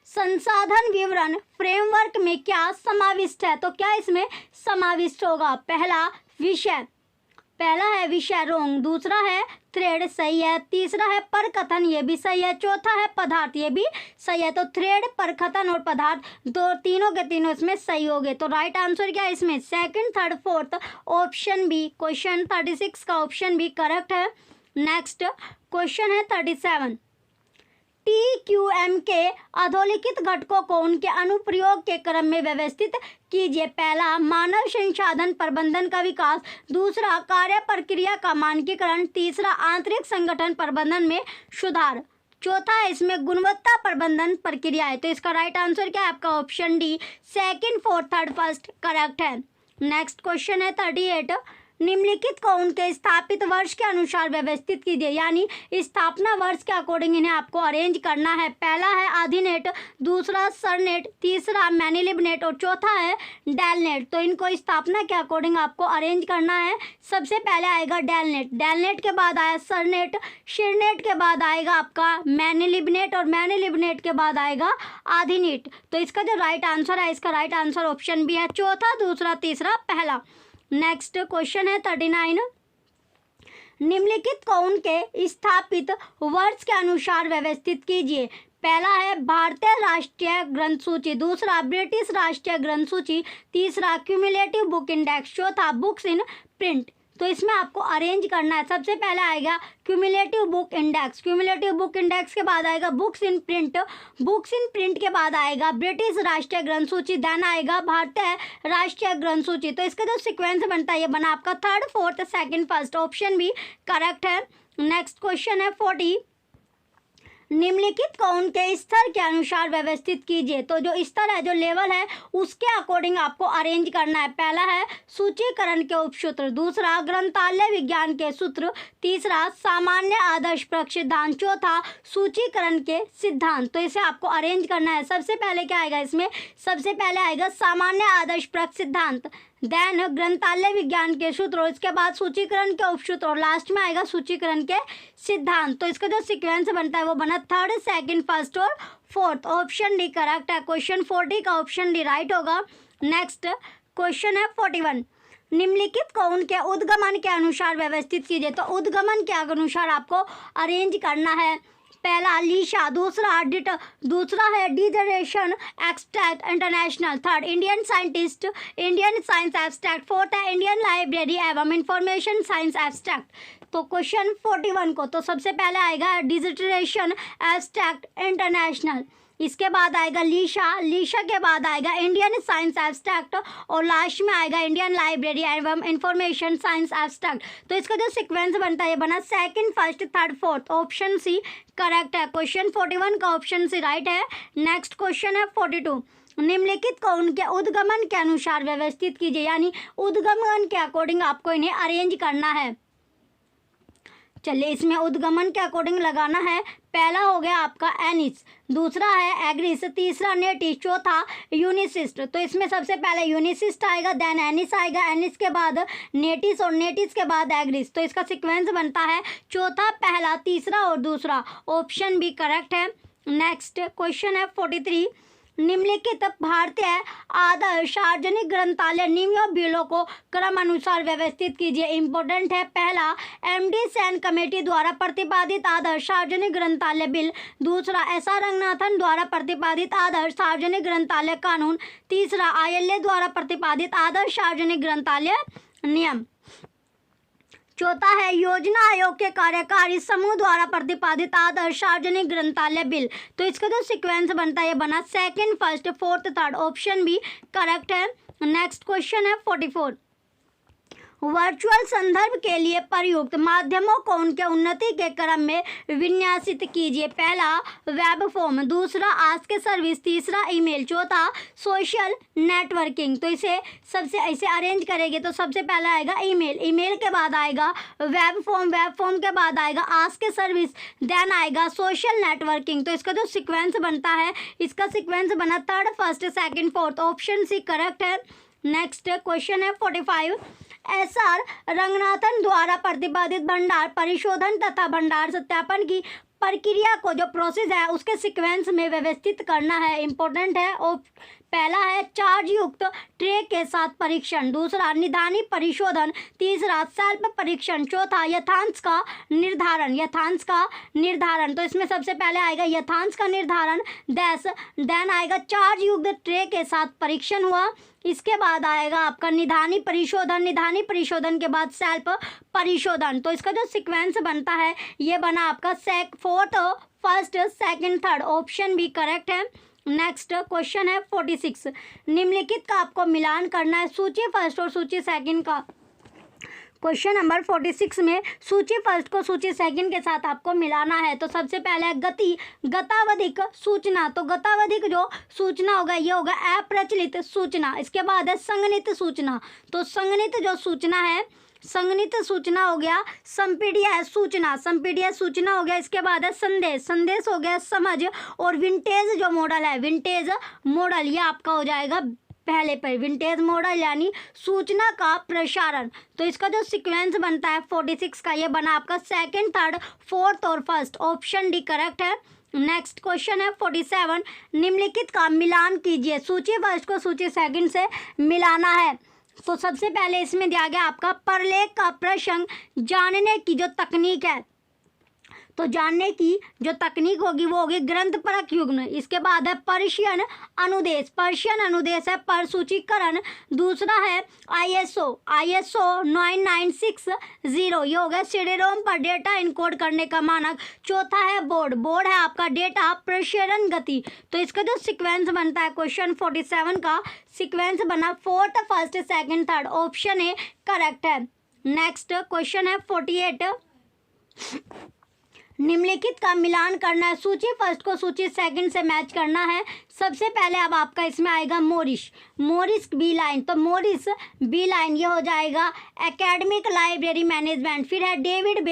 संसाधन विवरण फ्रेमवर्क में क्या समाविष्ट है? तो क्या इसमें समाविष्ट होगा? पहला विषय, पहला है विषय, रॉन्ग। दूसरा है थ्रेड, सही है। तीसरा है परकथन, ये भी सही है। चौथा है पदार्थ, ये भी सही है। तो थ्रेड, परकथन और पदार्थ दो तीनों के तीनों इसमें सही हो गए। तो राइट आंसर क्या है इसमें? Second, third, fourth, option B. Question 36 का ऑप्शन बी करेक्ट है। नेक्स्ट क्वेश्चन है 37। TQM के अधोलिखित घटकों को उनके अनुप्रयोग के क्रम में व्यवस्थित कीजिए। पहला, मानव संसाधन प्रबंधन का विकास। दूसरा, कार्य प्रक्रिया का मानकीकरण। तीसरा, आंतरिक संगठन प्रबंधन में सुधार। चौथा है इसमें गुणवत्ता प्रबंधन प्रक्रियाएं। तो इसका राइट आंसर क्या है आपका? Option D, second, fourth, third, first correct है। नेक्स्ट क्वेश्चन है 38। निम्नलिखित को उनके स्थापित वर्ष के अनुसार व्यवस्थित कीजिए, यानी स्थापना वर्ष के अकॉर्डिंग इन्हें आपको अरेंज करना है। पहला है आधिनेट, दूसरा सरनेट, तीसरा मैनीलिबनेट और चौथा है डेलनेट। तो इनको स्थापना के अकॉर्डिंग आपको अरेंज करना है। सबसे पहले आएगा डेलनेट, डेलनेट के बाद आया सरनेट, शिरनेट के बाद आएगा आपका मैनीलिबनेट और मैनीलिबनेट के बाद आएगा आधिनेट। तो इसका जो राइट आंसर है इसका राइट आंसर ऑप्शन बी है, चौथा, दूसरा, तीसरा, पहला। नेक्स्ट क्वेश्चन है 39। निम्नलिखित को उनके स्थापित वर्ष के अनुसार व्यवस्थित कीजिए। पहला है भारतीय राष्ट्रीय ग्रंथ सूची, दूसरा ब्रिटिश राष्ट्रीय ग्रंथ सूची, तीसरा क्यूमुलेटिव बुक इंडेक्स, चौथा बुक्स इन प्रिंट। तो इसमें आपको अरेंज करना है। सबसे पहले आएगा cumulative book index, cumulative book index के बाद आएगा books in print, books in print के बाद आएगा ब्रिटिश राष्ट्रीय ग्रंथ सूची, देन आएगा भारतीय राष्ट्रीय ग्रंथ सूची। तो इसका जो सीक्वेंस बनता है ये बना आपका third, fourth, second, first, option भी करेक्ट है। नेक्स्ट क्वेश्चन है 40। निम्नलिखित को उनके स्तर के अनुसार व्यवस्थित कीजिए। तो जो स्तर है, जो लेवल है, उसके अकॉर्डिंग आपको अरेंज करना है। पहला है सूचीकरण के उपसूत्र, दूसरा ग्रंथालय विज्ञान के सूत्र, तीसरा सामान्य आदर्श प्रक सिद्धांत, चौथा सूचीकरण के सिद्धांत। तो इसे आपको अरेंज करना है। सबसे पहले क्या आएगा इसमें? सबसे पहले आएगा सामान्य आदर्श प्रक सिद्धांत, देन ग्रंथालय विज्ञान के सूत्र, इसके बाद सूचीकरण के उपसूत्र और लास्ट में आएगा सूचीकरण के सिद्धांत। तो इसका जो सीक्वेंस बनता है वो बना थर्ड, सेकंड, फर्स्ट और फोर्थ। ऑप्शन डी करेक्ट है। क्वेश्चन 40 का ऑप्शन डी राइट होगा। नेक्स्ट क्वेश्चन है 41, निम्नलिखित को उनके उद्गमन के अनुसार व्यवस्थित कीजिए। तो उद्गमन के अनुसार आपको अरेंज करना है। पहला लीशा, दूसरा है dissertation extract international, third Indian scientist Indian science abstract, fourth है इंडियन लाइब्रेरी एवं इंफॉर्मेशन साइंस एब्स्ट्रैक्ट। तो क्वेश्चन 41 को तो सबसे पहले आएगा डिजर्टेशन एब्स्ट्रैक्ट इंटरनेशनल, इसके बाद आएगा लीशा के बाद आएगा इंडियन साइंस एब्स्ट्रैक्ट और लास्ट में आएगा इंडियन लाइब्रेरी एवं इंफॉर्मेशन साइंस एब्स्ट्रैक्ट। तो इसका जो सीक्वेंस बनता है ये बना second, first, third, fourth. Option C correct है। क्वेश्चन 41 का ऑप्शन सी राइट है। नेक्स्ट क्वेश्चन है 42, निम्नलिखित को उनके उद्गमन के अनुसार व्यवस्थित कीजिए, यानी उद्गमन के अकॉर्डिंग आपको इन्हें अरेंज करना है। चलिए इसमें उद्गमन के अकॉर्डिंग लगाना है। पहला हो गया आपका एनिस, दूसरा है एग्रिस, तीसरा नेटिस, चौथा यूनिसिस्ट। तो इसमें सबसे पहले यूनिसिस्ट आएगा, देन एनिस आएगा, एनिस के बाद नेटिस और नेटिस के बाद एग्रिस। तो इसका सीक्वेंस बनता है चौथा, पहला, तीसरा और दूसरा। ऑप्शन बी करेक्ट है। नेक्स्ट क्वेश्चन है 43, निम्नलिखित भारतीय आदर्श सार्वजनिक ग्रंथालय नियमों बिलों को क्रम अनुसार व्यवस्थित कीजिए। इंपॉर्टेंट है। पहला एमडी सैन कमेटी द्वारा प्रतिपादित आदर्श सार्वजनिक ग्रंथालय बिल, दूसरा एस.आर. रंगनाथन द्वारा प्रतिपादित आदर्श सार्वजनिक ग्रंथालय कानून, तीसरा ILA द्वारा प्रतिपादित आदर्श सार्वजनिक ग्रंथालय नियम, चौथा है योजना आयोग के कार्यकारी समूह द्वारा प्रतिपादित आदर्श सार्वजनिक ग्रंथालय बिल। तो इसका जो सीक्वेंस बनता है ये बना second, first, fourth, third. Option B correct है। नेक्स्ट क्वेश्चन है 44, वर्चुअल संदर्भ के लिए प्रयुक्त माध्यमों को उनके उन्नति के क्रम में विन्यासित कीजिए। पहला वेब फॉर्म, दूसरा आस्क सर्विस, तीसरा ईमेल, चौथा सोशल नेटवर्किंग। तो इसे अरेंज करेंगे तो सबसे पहला आएगा ईमेल, ईमेल के बाद आएगा वेब फॉर्म के बाद आएगा आस्क सर्विस, देन आएगा सोशल नेटवर्किंग। तो इसका जो सीक्वेंस बनता है, इसका सीक्वेंस बना third, first, second, fourth. Option C correct है। नेक्स्ट क्वेश्चन है 45, एस.आर. रंगनाथन द्वारा प्रतिपादित भंडार परिशोधन तथा भंडार सत्यापन की प्रक्रिया को जो प्रोसेस है उसके सीक्वेंस में व्यवस्थित करना है। इंपॉर्टेंट है। और पहला है चार्ज युक्त ट्रे के साथ परीक्षण, दूसरा निदानी परिशोधन, तीसरा सेल्फ परीक्षण, चौथा यथांश का निर्धारण। तो इसमें सबसे पहले आएगा यथांश का निर्धारण, देन आएगा चार्ज युक्त ट्रे के साथ परीक्षण हुआ, इसके बाद आएगा आपका निदानी परिशोधन के बाद सेल्फ परिशोधन। तो इसका जो सीक्वेंस बनता है ये बना आपका fourth, first, second, third. Option B correct है। नेक्स्ट क्वेश्चन है 46, निम्नलिखित का आपको मिलान करना है सूची फर्स्ट और सूची सेकंड का। क्वेश्चन नंबर 46 में सूची फर्स्ट को सूची सेकंड के साथ आपको मिलाना है। तो सबसे पहले है गतावधिक सूचना। तो गतावधिक जो सूचना होगा ये होगा अप्रचलित सूचना। इसके बाद है संगणित सूचना। तो संगणित जो सूचना है, संगणित सूचना हो गया संपीड्य सूचना हो गया। इसके बाद है संदेश हो गया समझ, और विंटेज जो मॉडल है, विंटेज मॉडल ये आपका हो जाएगा पहले पर, विंटेज मॉडल यानी सूचना का प्रसारण। तो इसका जो सीक्वेंस बनता है 46 का ये बना आपका सेकंड, थर्ड, फोर्थ और फर्स्ट। ऑप्शन डी करेक्ट है। नेक्स्ट क्वेश्चन है 47, निम्नलिखित का मिलान कीजिए। सूची फर्स्ट को सूची सेकंड से मिलाना है। तो सबसे पहले इसमें दिया गया आपका परलेख का प्रसंग जानने की जो तकनीक है, तो जानने की जो तकनीक होगी वो होगी ग्रंथपरक युग्म। इसके बाद है पर्शियन अनुदेश है परसूचीकरण। दूसरा है ISO 9960, ये हो गया सीडी-रोम पर डेटा इनकोड करने का मानक। चौथा है बोर्ड है आपका डेटा प्रसारण गति। तो इसका जो सीक्वेंस बनता है क्वेश्चन 47 का सीक्वेंस बना fourth, first, second, third. Option A correct है। नेक्स्ट क्वेश्चन है 48, निम्नलिखित का मिलान करना है। सूची फर्स्ट को सूची सेकंड से मैच करना है। सबसे पहले अब आपका इसमें आएगा मोरिस बी लाइन, तो मोरिस बी लाइन ये हो जाएगा एकेडमिक लाइब्रेरी मैनेजमेंट। फिर है डेविड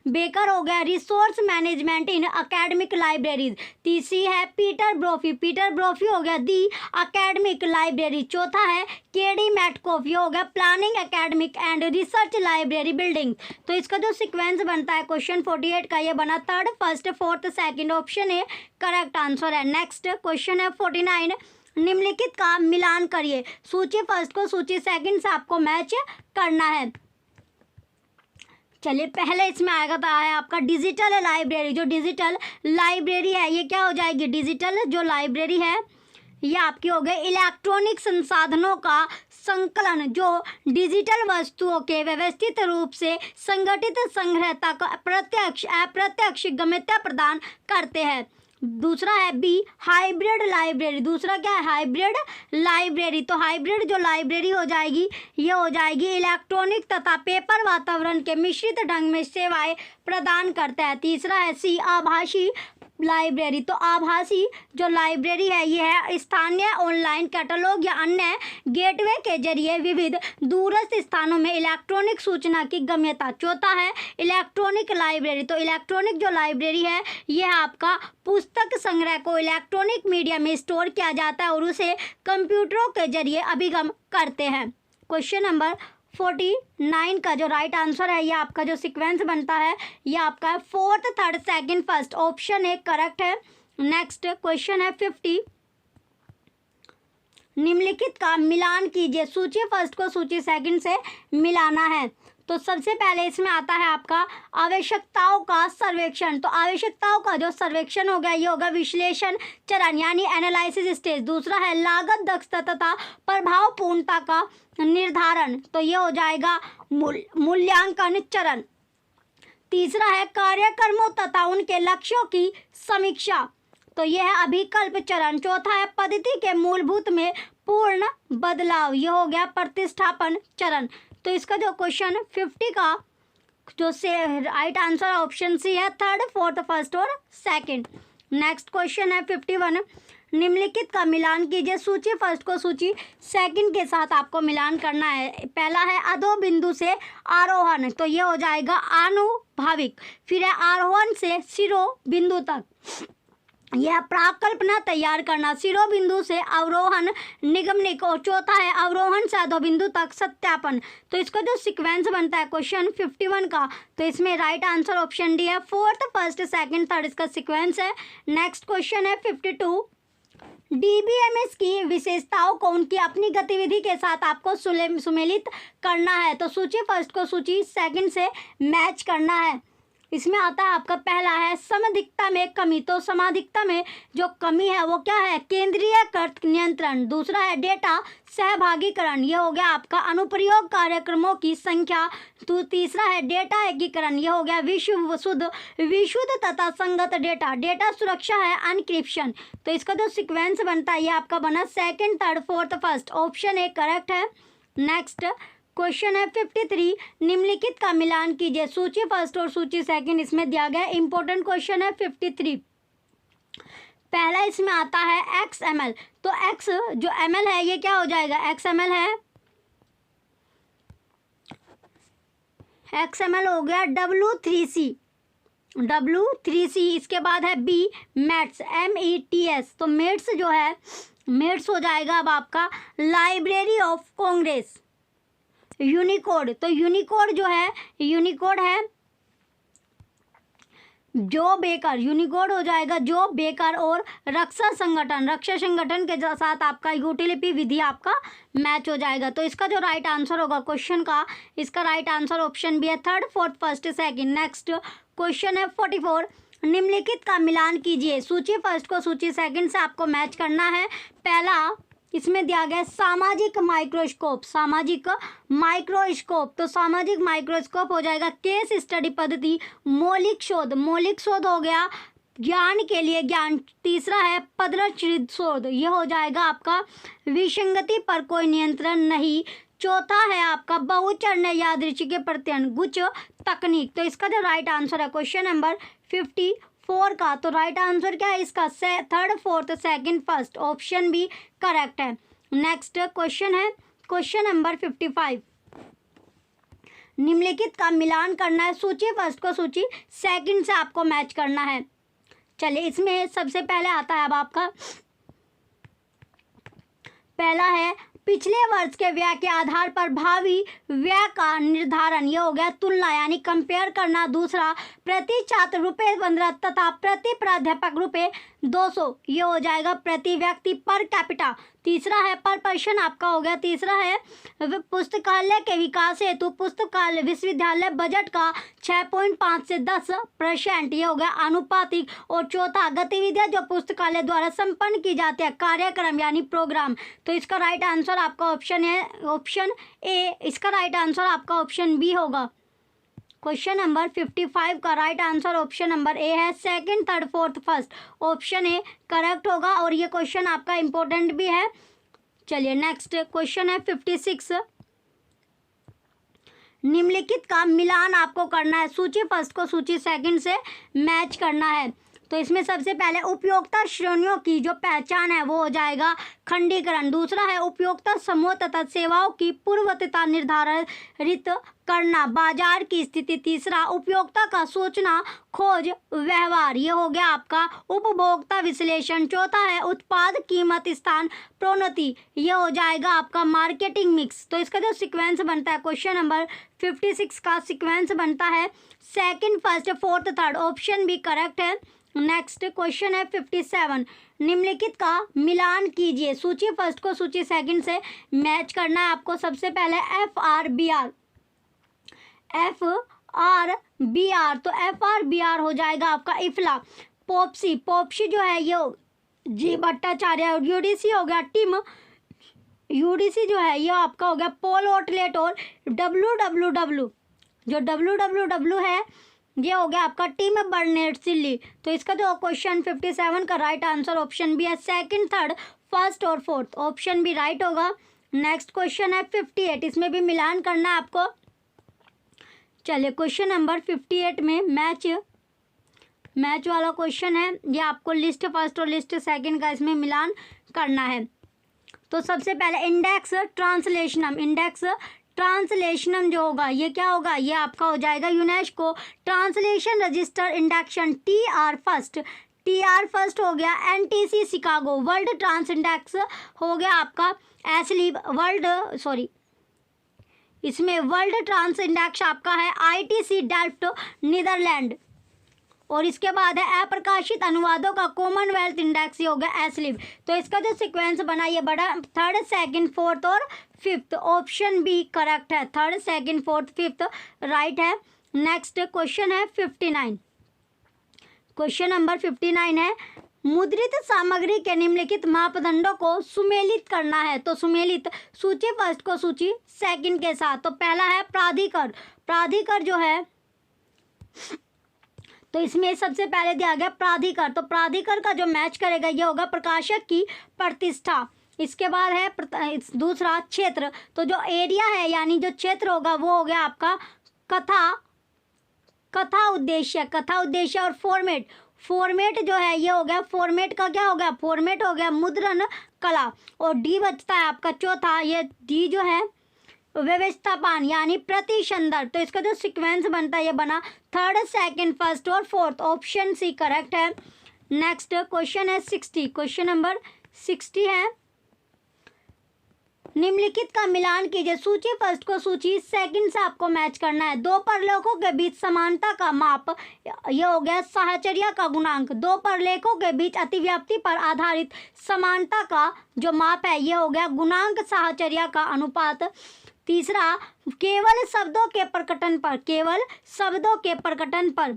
बेकर हो गया रिसोर्स मैनेजमेंट इन एकेडमिक लाइब्रेरीज। तीसरी है पीटर ब्रोफी हो गया दी एकेडमिक लाइब्रेरी। चौथा है केडी मैटकोफ, ये हो गया planning academic and research library building. तो इसका जो सीक्वेंस बनता है क्वेश्चन 48 का ये बना third, first, fourth, second, option A correct answer है। नेक्स्ट क्वेश्चन है 49, निम्नलिखित का मिलान करिए। सूची फर्स्ट को सूची सेकंड से आपको मैच करना है। चलिए पहले इसमें आएगा तो है आपका डिजिटल लाइब्रेरी। जो डिजिटल लाइब्रेरी है ये क्या हो जाएगी, डिजिटल जो लाइब्रेरी है ये आपकी हो गई इलेक्ट्रॉनिक संसाधनों का संकलन जो डिजिटल वस्तुओं के व्यवस्थित रूप से संगठित संग्रहता का प्रत्यक्ष अप्रत्यक्ष गम्यता प्रदान करते हैं। दूसरा है बी हाइब्रिड लाइब्रेरी। दूसरा क्या है, हाइब्रिड लाइब्रेरी। तो हाइब्रिड जो लाइब्रेरी हो जाएगी ये हो जाएगी इलेक्ट्रॉनिक तथा पेपर वातावरण के मिश्रित ढंग में सेवाएं प्रदान करता है। तीसरा है सी आभासी लाइब्रेरी। तो आभासी जो लाइब्रेरी है ये है स्थानीय ऑनलाइन कैटलॉग या अन्य गेटवे के जरिए विविध दूरस्थ स्थानों में इलेक्ट्रॉनिक सूचना की गम्यता। चौथा है इलेक्ट्रॉनिक लाइब्रेरी। तो इलेक्ट्रॉनिक जो लाइब्रेरी है ये आपका पुस्तक संग्रह को इलेक्ट्रॉनिक मीडिया में स्टोर किया जाता है और उसे कंप्यूटरों के जरिए अभिगम करते हैं। क्वेश्चन नंबर 49 का जो राइट आंसर है ये आपका जो सीक्वेंस बनता है ये आपका है fourth, third, second, first, option A correct है। नेक्स्ट क्वेश्चन है 50, निम्नलिखित का मिलान कीजिए। सूची फर्स्ट को सूची सेकंड से मिलाना है। तो सबसे पहले इसमें आता है आपका आवश्यकताओं का सर्वेक्षण। तो आवश्यकताओं का जो सर्वेक्षण होगा ये होगा विश्लेषण चरण यानी एनालिसिस स्टेज। दूसरा है लागत दक्षता तथा प्रभावपूर्णता का निर्धारण, तो ये हो जाएगा मूल्यांकन चरण। तीसरा है कार्यक्रमों तथा उनके लक्ष्यों की समीक्षा, तो यह है अभिकल्प चरण। चौथा है पद्धति के मूलभूत में पूर्ण बदलाव, ये हो गया प्रतिष्ठापन चरण। तो इसका जो क्वेश्चन 50 का जो से राइट आंसर ऑप्शन सी है थर्ड, फोर्थ, फर्स्ट और सेकंड। नेक्स्ट क्वेश्चन है 51, निम्नलिखित का मिलान कीजिए। सूची फर्स्ट को सूची सेकंड के साथ आपको मिलान करना है। पहला है अधो बिंदु से आरोहण, तो ये हो जाएगा आनुभाविक। फिर है आरोहण से शिरो बिंदु तक, यह प्राकल्पना तैयार करना। शिरोबिंदु से अवरोहण निगमनिक। और चौथा है अवरोहण से अधोबिंदु तक सत्यापन। तो इसका जो सीक्वेंस बनता है क्वेश्चन 51 का, तो इसमें राइट आंसर ऑप्शन डी है फोर्थ, फर्स्ट, सेकंड, थर्ड इसका सीक्वेंस है। नेक्स्ट क्वेश्चन है 52, डीबीएमएस की विशेषताओं को उनकी अपनी गतिविधि के साथ आपको सुमेलित करना है। तो सूची फर्स्ट को सूची सेकंड से मैच करना है। इसमें आता है आपका पहला है समधिकता में कमी। तो समाधिकता में जो कमी है वो क्या है, केंद्रीयकृत नियंत्रण। दूसरा है डेटा सहभागीकरण, ये हो गया आपका अनुप्रयोग कार्यक्रमों की संख्या। तो तीसरा है डेटा एकीकरण, ये हो गया विशुद्ध तथा संगत डेटा सुरक्षा है एनक्रिप्शन। तो इसका जो सीक्वेंस बनता है ये आपका बना second, third, fourth, first, option A correct है। नेक्स्ट क्वेश्चन है 53, निम्नलिखित का मिलान कीजिए। सूची फर्स्ट और सूची सेकंड इसमें दिया गया इंपॉर्टेंट क्वेश्चन है 53। पहला इसमें आता है XML। तो X जो ML है ये क्या हो जाएगा, XML है, XML हो गया W3C। इसके बाद है B METS, METS। तो METS जो है METS हो जाएगा अब आपका लाइब्रेरी ऑफ कांग्रेस। यूनिकोड, तो यूनिकोड जो है यूनिकोड है जो बेकर, यूनिकोड हो जाएगा जो बेकर। और रक्षा संगठन के साथ आपका यूटिलिटी विधि आपका मैच हो जाएगा। तो इसका जो राइट आंसर होगा क्वेश्चन का, इसका राइट आंसर ऑप्शन भी है third, fourth, first, second. Next question है 44, निम्नलिखित का मिलान कीजिए। सूची फर्स्ट को सूची सेकंड से आपको मैच करना है। पहला इसमें दिया गया सामाजिक माइक्रोस्कोप। तो सामाजिक माइक्रोस्कोप हो जाएगा केस स्टडी पद्धति। मौलिक शोध हो गया ज्ञान के लिए ज्ञान। तीसरा है पदरचित शोध, यह हो जाएगा आपका विसंगति पर कोई नियंत्रण नहीं। चौथा है आपका बहुचरणीय यादृच्छिक प्रत्ययन गुच्छ तकनीक। तो इसका जो राइट आंसर है क्वेश्चन नंबर 54 का, तो राइट आंसर क्या है इसका? Third, fourth, second, first, option B correct है। नेक्स्ट क्वेश्चन है क्वेश्चन नंबर 55। निम्नलिखित का मिलान करना है, सूची फर्स्ट को सूची सेकंड से आपको मैच करना है। चलिए, इसमें सबसे पहले आता है अब आपका पहला है पिछले वर्ष के व्यय के आधार पर भावी व्यय का निर्धारण, ये हो गया तुलना यानी कंपेयर करना। दूसरा, प्रति छात्र रुपये 15 तथा प्रति प्राध्यापक रुपये 200, ये हो जाएगा प्रति व्यक्ति पर कैपिटा। तीसरा है पर पर्सन आपका हो गया। तीसरा है पुस्तकालय के विकास हेतु पुस्तकालय विश्वविद्यालय बजट का 6.5 से 10%, ये हो गया अनुपातिक। और चौथा, गतिविधियां जो पुस्तकालय द्वारा संपन्न की जाती है, कार्यक्रम यानी प्रोग्राम। तो इसका राइट आंसर आपका ऑप्शन है ऑप्शन ए। इसका राइट आंसर आपका ऑप्शन बी होगा। क्वेश्चन नंबर 55 का right answer option number A है। Second, third, fourth, first, option A correct होगा। और ये क्वेश्चन आपका इंपॉर्टेंट भी है। चलिए नेक्स्ट क्वेश्चन है 56। निम्नलिखित का मिलान आपको करना है, सूची फर्स्ट को सूची सेकंड से मैच करना है। तो इसमें सबसे पहले उपयोगिता श्रेणियों की जो पहचान है वो हो जाएगा खंडीकरण। दूसरा है उपयोगिता समूह तथा सेवाओं की पूर्वता निर्धारित करना, बाजार की स्थिति। तीसरा, उपयोगिता का सूचना खोज व्यवहार, ये हो गया आपका उपभोक्ता विश्लेषण। चौथा है उत्पाद कीमत स्थान प्रोन्नति, ये हो जाएगा आपका मार्केटिंग मिक्स। तो इसका जो सीक्वेंस बनता है क्वेश्चन नंबर 56 का सीक्वेंस बनता है second, first, fourth, third, option भी करेक्ट है। नेक्स्ट क्वेश्चन है 57। निम्नलिखित का मिलान कीजिए, सूची फर्स्ट को सूची सेकंड से मैच करना है आपको। सबसे पहले FRBR, तो FRBR हो जाएगा आपका इफ्ला। पोप्सी जो है ये जी भट्टाचार्य। UDC हो गया टीम, UDC जो है ये आपका हो गया पोल आउटलेट। और WWW, जो WWW है ये हो गया आपका टीम बर्नेट-सिल्ली। तो इसका जो क्वेश्चन 57 का राइट आंसर ऑप्शन बी है। सेकंड, थर्ड, फर्स्ट और फोर्थ, ऑप्शन बी राइट होगा। नेक्स्ट क्वेश्चन है 58, इसमें भी मिलान करना है आपको। चलिए क्वेश्चन नंबर 58 में मैच वाला क्वेश्चन है। ये आपको लिस्ट फर्स्ट और लिस्ट सेकंड का इसमें मिलान करना है। तो सबसे पहले इंडेक्स ट्रांसलेशनम जो होगा ये क्या होगा? ये आपका हो जाएगा UNESCO translation register indexation TR first हो गया। NTC Chicago world trans index हो गया आपका इसमें वर्ल्ड ट्रांस इंडेक्स आपका है ITC डेल्फ्ट नीदरलैंड। और इसके बाद है अप्रकाशित अनुवादों का कॉमनवेल्थ इंडेक्स, ये हो गया एसलिब। तो इसका जो सीक्वेंस बना ये बड़ा थर्ड, सेकंड, फोर्थ और फिफ्थ, ऑप्शन बी करेक्ट है। Third, second, fourth, fifth right है। नेक्स्ट क्वेश्चन है 59। क्वेश्चन नंबर 59 है मुद्रित सामग्री के निम्नलिखित मापदंडों को सुमेलित करना है। तो सुमेलित सूची फर्स्ट को सूची सेकंड के साथ। तो पहला है प्राधिकार जो है, तो इसमें सबसे पहले दिया गया प्राधिकार। तो प्राधिकार का जो मैच करेगा ये होगा प्रकाशक की प्रतिष्ठा। इसके बाद है दूसरा क्षेत्र, तो जो एरिया है यानी जो क्षेत्र होगा वो हो गया आपका कथा उद्देश्य और फॉर्मेट जो है ये हो गया फॉर्मेट का क्या हो गया? फॉर्मेट हो गया मुद्रण कला। और डी बचता है आपका चौथा, ये डी जो है व्यवस्थापन यानी प्रतिसंदर्भ। तो इसका जो सीक्वेंस बनता है ये बना थर्ड, सेकंड, फर्स्ट और फोर्थ, ऑप्शन सी करेक्ट है। नेक्स्ट क्वेश्चन है 60। क्वेश्चन नंबर 60 है निम्नलिखित का मिलान कीजिए, सूची फर्स्ट को सूची सेकंड से आपको मैच करना है। दो परलेखों के बीच समानता का माप, ये हो गया साहचर्य का गुणांक। दो परलेखों के बीच अतिव्याप्ति पर आधारित समानता का जो माप है ये हो गया गुणांक साहचर्य का अनुपात। तीसरा, केवल शब्दों के प्रकटन पर,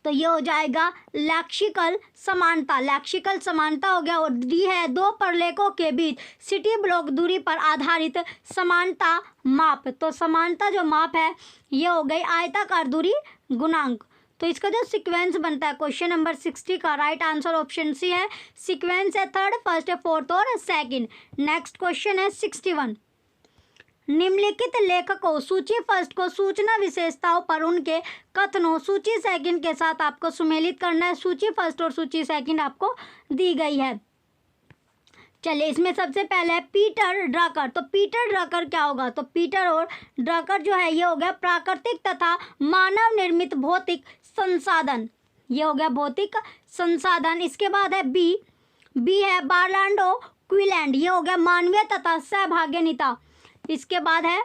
तो ये हो जाएगा लैक्सिकल समानता हो गया। और डी है दो प्रलेखों के बीच सिटी ब्लॉक दूरी पर आधारित समानता माप। तो समानता जो माप है ये हो गई आयताकार दूरी गुणांक। तो इसका जो सीक्वेंस बनता है क्वेश्चन नंबर 60 का राइट आंसर ऑप्शन सी है। सीक्वेंस है थर्ड, फर्स्ट, फोर्थ और सेकंड। नेक्स्ट क्वेश्चन है 61। निम्नलिखित लेखकों सूची फर्स्ट को सूचना विशेषताओं पर उनके कथनों सूची सेकंड के साथ आपको सुमेलित करना है। सूची फर्स्ट और सूची सेकंड आपको दी गई है। चलिए, इसमें सबसे पहले है पीटर ड्रकर। तो पीटर ड्रकर क्या होगा? तो पीटर और ड्रकर जो है ये हो गया प्राकृतिक तथा मानव निर्मित भौतिक संसाधन। ये हो गया भौतिक संसाधन। इसके बाद है बी है बार्लांडो क्विलैंड। ये हो गया मानवीय तथा सहभागिता। इसके बाद है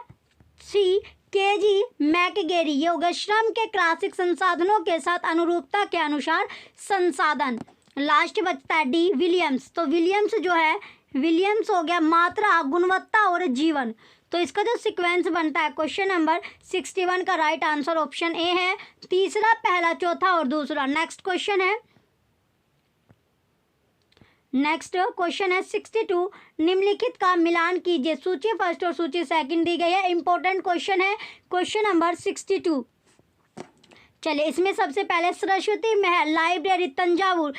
सी केजी मैकगेरी। ये हो गया श्रम के क्लासिक संसाधनों के साथ अनुरूपता के अनुसार संसाधन। लास्ट बचता है डी विलियम्स। तो विलियम्स जो है विलियम्स हो गया मात्रा, गुणवत्ता और जीवन। तो इसका जो सीक्वेंस बनता है क्वेश्चन नंबर 61 का राइट आंसर ऑप्शन ए है। तीसरा, पहला, चौथा और दूसरा। नेक्स्ट क्वेश्चन है 62। निम्नलिखित का मिलान कीजिए। सूची फर्स्ट और सूची सेकंड दी गई है। इंपॉर्टेंट क्वेश्चन है क्वेश्चन नंबर 62। चलिए, इसमें सबसे पहले सरस्वती महल लाइब्रेरी तंजावुर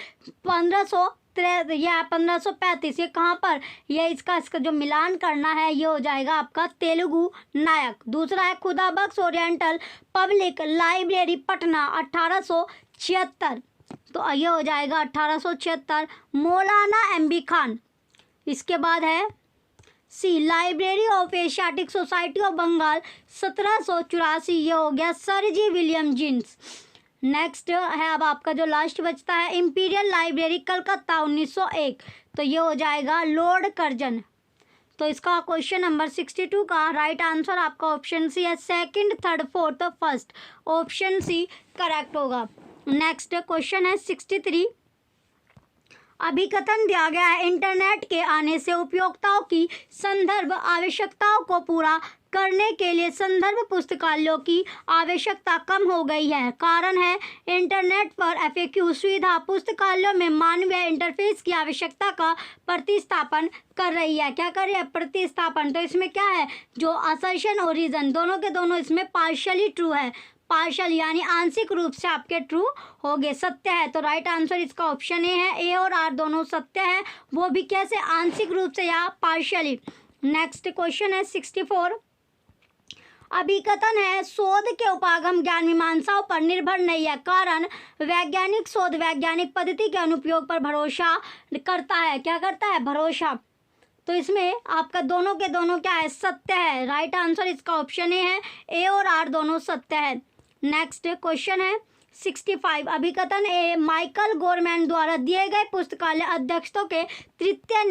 1535। ये कहाँ पर? ये इसका जो मिलान करना है ये हो जाएगा आपका तेलुगु नायक। दूसरा है खुदा बख्श ओरिएंटल पब्लिक लाइब्रेरी पटना 1876। तो ये हो जाएगा 1876 मौलाना MB खान। इसके बाद है C library of Asiatic Society of Bengal 1784। ये हो गया सर जी विलियम जीन्स। नेक्स्ट है अब आपका जो लास्ट बचता है इंपीरियल लाइब्रेरी कलकत्ता 1901। तो ये हो जाएगा लॉर्ड कर्जन। तो इसका क्वेश्चन नंबर 62 का राइट आंसर आपका ऑप्शन सी है। Second, third, fourth, first, option C correct होगा। नेक्स्ट क्वेश्चन है 63। अभिकथन दिया गया है इंटरनेट के आने से उपयोक्ताओं की संदर्भ आवश्यकताओं को पूरा करने के लिए संदर्भ पुस्तकालयों की आवश्यकता कम हो गई है। कारण है इंटरनेट पर FAQ सुविधा पुस्तकालयों में मानवीय इंटरफेस की आवश्यकता का प्रतिस्थापन कर रही है। क्या कर रही है? प्रतिस्थापन। तो इसमें क्या है जो असर्शन और रीजन दोनों के दोनों इसमें पार्शियली ट्रू है। पार्शियल यानी आंशिक रूप से आपके ट्रू हो गए, सत्य है। तो राइट आंसर इसका ऑप्शन ए है। ए और आर दोनों सत्य है, वो भी कैसे? आंशिक रूप से या पार्शियली। नेक्स्ट क्वेश्चन है 64। अभिकथन है शोध के उपागम ज्ञान मीमांसाओं पर निर्भर नहीं है। कारण वैज्ञानिक शोध वैज्ञानिक पद्धति के अनुप्रयोग पर भरोसा करता है। क्या करता है? भरोसा। तो इसमें आपका दोनों के दोनों क्या है? सत्य है। राइट आंसर इसका ऑप्शन ए है। ए और आर दोनों सत्य है। नेक्स्ट क्वेश्चन है 65। अभिकथन ए माइकल गोरमैन द्वारा दिए गए पुस्तकालय अध्यक्षों के तृतीय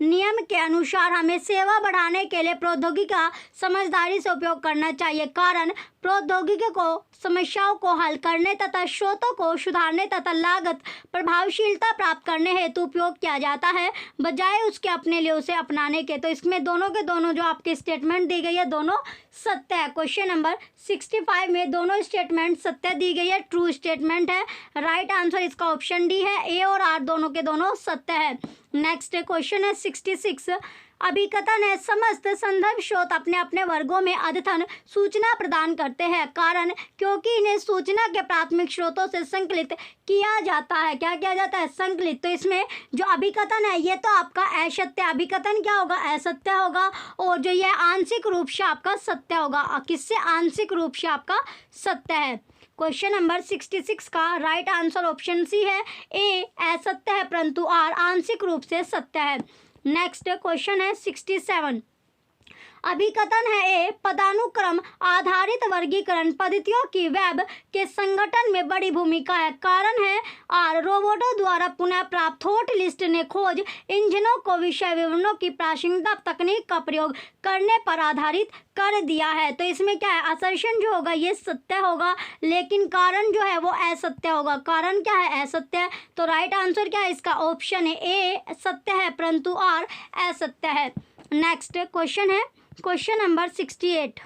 नियम के अनुसार हमें सेवा बढ़ाने के लिए प्रौद्योगिकी का समझदारी से उपयोग करना चाहिए। कारण प्रौद्योगिकी को समस्याओं को हल करने तथा स्रोतों को सुधारने तथा लागत प्रभावशीलता प्राप्त करने हेतु उपयोग किया जाता है, बजाय उसके अपने लिए उसे अपनाने के। तो इसमें दोनों के दोनों जो आपकी स्टेटमेंट दी गई है दोनों सत्य है। क्वेश्चन नंबर 65 में दोनों स्टेटमेंट सत्य दी गई है, ट्रू स्टेटमेंट है। राइट आंसर इसका ऑप्शन डी है। ए और आर दोनों के दोनों सत्य है। नेक्स्ट क्वेश्चन है 66। अभिकथन है समस्त संदर्भ स्रोत अपने अपने वर्गों में अद्यतन सूचना प्रदान करते हैं। कारण क्योंकि इन्हें सूचना के प्राथमिक स्रोतों से संकलित किया जाता है। क्या किया जाता है? संकलित। तो इसमें जो अभिकथन है ये तो आपका असत्य, अभिकथन क्या होगा? असत्य होगा। और जो ये आंशिक रूप से आपका सत्य होगा। किससे? आंशिक रूप से आपका सत्य है। क्वेश्चन नंबर 66 का राइट आंसर ऑप्शन सी है। ए असत्य है परंतु आर आंशिक रूप से सत्य है। नेक्स्ट क्वेश्चन है 67। अभिकथन है ए पदानुक्रम आधारित वर्गीकरण पद्धतियों की वेब के संगठन में बड़ी भूमिका है। कारण है आर रोबोटों द्वारा पुनः प्राप्त हॉट लिस्ट ने खोज इंजनों को विषय विवरणों की प्रासंगिकता तकनीक का प्रयोग करने पर आधारित कर दिया है। तो इसमें क्या है? असर्शन जो होगा ये सत्य होगा, लेकिन कारण जो है वो असत्य होगा। कारण क्या है? असत्य है। तो राइट आंसर क्या है इसका? ऑप्शन है ए सत्य है परंतु आर असत्य है। नेक्स्ट क्वेश्चन है क्वेश्चन नंबर 68।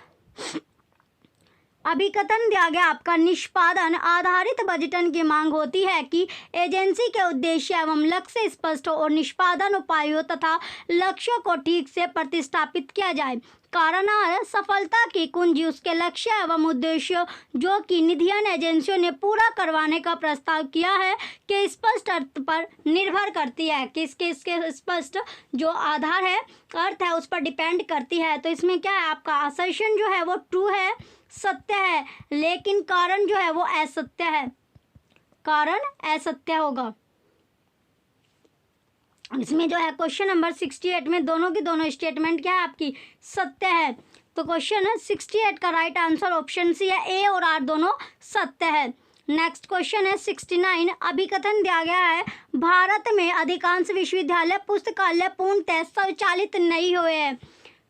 अभिकथन दिया गया आपका निष्पादन आधारित बजटन की मांग होती है कि एजेंसी के उद्देश्य एवं लक्ष्य स्पष्ट हो और निष्पादन उपायों तथा लक्ष्यों को ठीक से प्रतिस्थापित किया जाए। कारण सफलता की कुंजी उसके लक्ष्य एवं उद्देश्य जो कि निधियन एजेंसियों ने पूरा करवाने का प्रस्ताव किया है के स्पष्ट अर्थ पर निर्भर करती है। किसके इसके स्पष्ट जो आधार है अर्थ है उस पर डिपेंड करती है। तो इसमें क्या है आपका असर्शन जो है वो ट्रू है, सत्य है, लेकिन कारण जो है वो असत्य है, कारण असत्य होगा। इसमें जो है क्वेश्चन नंबर 68 में दोनों की दोनों स्टेटमेंट क्या है आपकी सत्य है। तो क्वेश्चन 68 का राइट आंसर ऑप्शन सी है, ए और आर दोनों सत्य है। नेक्स्ट क्वेश्चन है 69। अभिकथन दिया गया है भारत में अधिकांश विश्वविद्यालय पुस्तकालय पूर्णतः स्वचालित नहीं हुए हैं।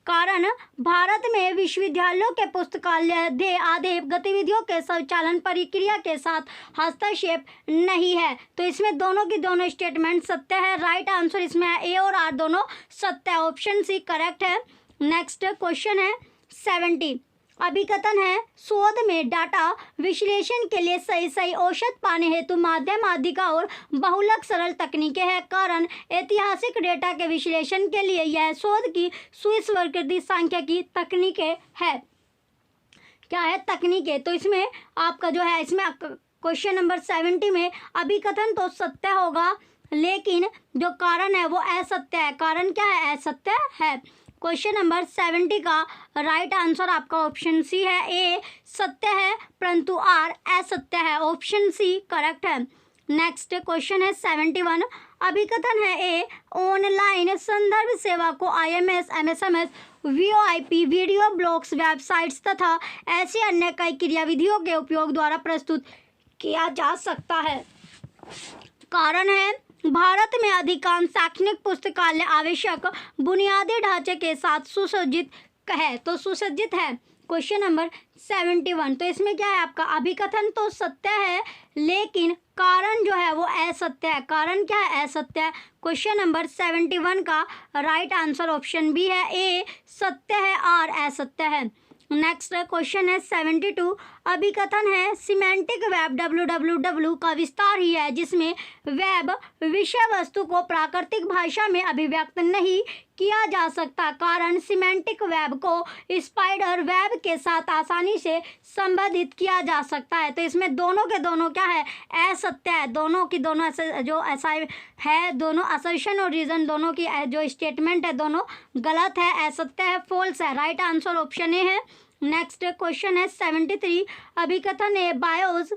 कारण भारत में विश्वविद्यालयों के पुस्तकालय आदि गतिविधियों के संचालन प्रक्रिया के साथ हस्तक्षेप नहीं है। तो इसमें दोनों की दोनों स्टेटमेंट सत्य है। राइट आंसर इसमें है ए और आर दोनों सत्य है, ऑप्शन सी करेक्ट है। नेक्स्ट क्वेश्चन है 70। अभिकथन है शोध में डाटा विश्लेषण के लिए सही औसत पाने हेतु माध्यम आदि और बहुलक सरल तकनीकें हैं। कारण ऐतिहासिक डेटा के विश्लेषण के लिए यह शोध की सुस्वीकृत सांख्यिकी तकनीकें है। क्या है तकनीकें। तो इसमें आपका जो है इसमें क्वेश्चन नंबर 70 में अभिकथन तो सत्य होगा लेकिन जो कारण है वो असत्य है। कारण क्या है असत्य है। क्वेश्चन नंबर 70 का राइट आंसर आपका ऑप्शन सी है, ए सत्य है परंतु आर असत्य है, ऑप्शन सी करेक्ट है। नेक्स्ट क्वेश्चन है 71। अभिकथन है ए ऑनलाइन संदर्भ सेवा को IMS, MSMS, VoIP, video blogs, websites तथा ऐसी अन्य कई क्रियाविधियों के उपयोग द्वारा प्रस्तुत किया जा सकता है। कारण है भारत में अधिकांश शैक्षणिक पुस्तकालय आवश्यक बुनियादी ढांचे के साथ सुसज्जित है। तो सुसज्जित है क्वेश्चन नंबर 71। तो इसमें क्या है आपका अभिकथन तो सत्य है लेकिन कारण जो है वो असत्य है। कारण क्या है असत्य है। क्वेश्चन नंबर 71 का राइट आंसर ऑप्शन बी है, ए सत्य है, आर असत्य है। नेक्स्ट क्वेश्चन है 72। अभिकथन है सिमेंटिक वेब WWW का विस्तार ही है जिसमें वेब विषय वस्तु को प्राकृतिक भाषा में अभिव्यक्त नहीं किया जा सकता। कारण सिमेंटिक वेब को स्पाइडर वेब के साथ आसानी से संबंधित किया जा सकता है। तो इसमें दोनों के दोनों क्या है असत्य है। दोनों की दोनों जो ऐसा है दोनों असर्शन और रीजन दोनों की जो स्टेटमेंट है दोनों गलत है, असत्य है, फॉल्स है। राइट आंसर ऑप्शन ए है। नेक्स्ट क्वेश्चन है 73। अभिकथन है बायोस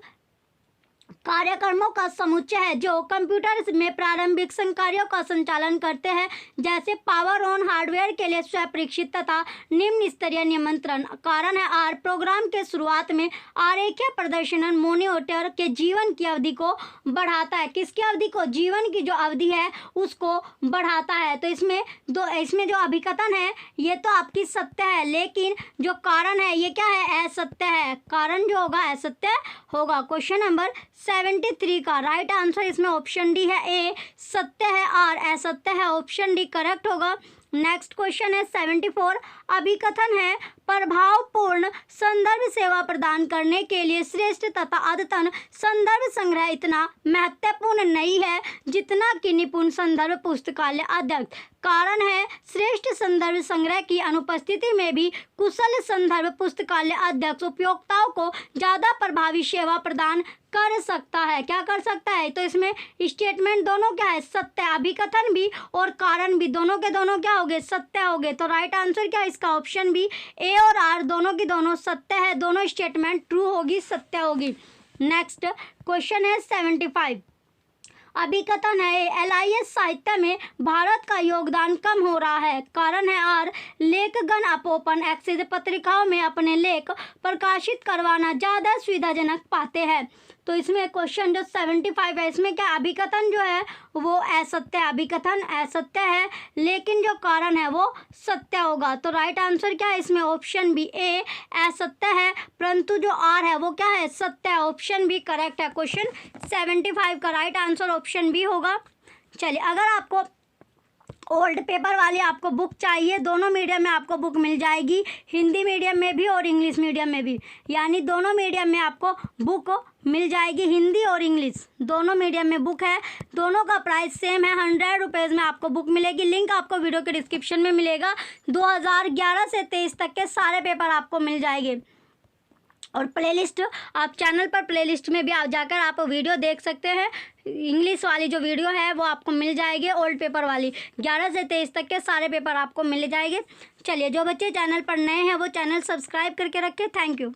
कार्यक्रमों का समुच्चय है जो कंप्यूटर में प्रारंभिक संकार्यों का संचालन करते हैं जैसे पावर ऑन हार्डवेयर के लिए स्वपरीक्षित तथा निम्न स्तरीय नियंत्रण। कारण है आर प्रोग्राम के शुरुआत में आरेखीय प्रदर्शन मॉनिटर के जीवन की अवधि को बढ़ाता है। किसकी अवधि को, जीवन की जो अवधि है उसको बढ़ाता है। तो इसमें जो अभिकथन है ये तो आपकी सत्य है लेकिन जो कारण है ये क्या है असत्य है। कारण जो होगा असत्य होगा। क्वेश्चन नंबर 73 का राइट आंसर इसमें ऑप्शन डी है, ए सत्य है, आर असत्य है, ऑप्शन डी करेक्ट होगा। नेक्स्ट क्वेश्चन है 74। अभिकथन है प्रभावपूर्ण संदर्भ सेवा प्रदान करने के लिए श्रेष्ठ तथा अद्यतन संदर्भ संग्रह इतना महत्वपूर्ण नहीं है जितना कि निपुण संदर्भ पुस्तकालय अध्यक्ष। कारण है श्रेष्ठ संदर्भ संग्रह की अनुपस्थिति में भी कुशल संदर्भ पुस्तकालय अध्यक्ष उपयोक्ताओं को ज़्यादा प्रभावी सेवा प्रदान कर सकता है। क्या कर सकता है। तो इसमें स्टेटमेंट दोनों क्या है सत्य, अभिकथन भी और कारण भी दोनों के दोनों क्या हो गए सत्य हो गए। तो राइट आंसर क्या है इसका ऑप्शन बी, ए और आर दोनों की दोनों सत्य है, दोनों स्टेटमेंट ट्रू होगी, सत्य होगी। नेक्स्ट क्वेश्चन है 75। अभिकथन है LIS साहित्य में भारत का योगदान कम हो रहा है। कारण है आर लेखगण ओपन एक्सेस पत्रिकाओं में अपने लेख प्रकाशित करवाना ज़्यादा सुविधाजनक पाते हैं। तो इसमें क्वेश्चन जो 75 है इसमें क्या अभिकथन जो है वो असत्य है, अभिकथन असत्य है लेकिन जो कारण है वो सत्य होगा। तो राइट आंसर क्या है इसमें ऑप्शन बी, ए असत्य है परंतु जो आर है वो क्या है सत्य है, ऑप्शन बी करेक्ट है। क्वेश्चन 75 का राइट आंसर ऑप्शन बी होगा। चलिए अगर आपको ओल्ड पेपर वाली आपको बुक चाहिए, दोनों मीडियम में आपको बुक मिल जाएगी, हिंदी मीडियम में भी और इंग्लिश मीडियम में भी, यानी दोनों मीडियम में आपको बुक मिल जाएगी, हिंदी और इंग्लिश दोनों मीडियम में बुक है। दोनों का प्राइस सेम है, 100 रुपीज़ में आपको बुक मिलेगी। लिंक आपको वीडियो के डिस्क्रिप्शन में मिलेगा। 2011 से 23 तक के सारे पेपर आपको मिल जाएंगे। और प्लेलिस्ट आप चैनल पर प्लेलिस्ट में भी आप जाकर आप वीडियो देख सकते हैं। इंग्लिश वाली जो वीडियो है वो आपको मिल जाएगी, ओल्ड पेपर वाली 11 से 23 तक के सारे पेपर आपको मिल जाएंगे। चलिए, जो बच्चे चैनल पर नए हैं वो चैनल सब्सक्राइब करके रखें। Thank you.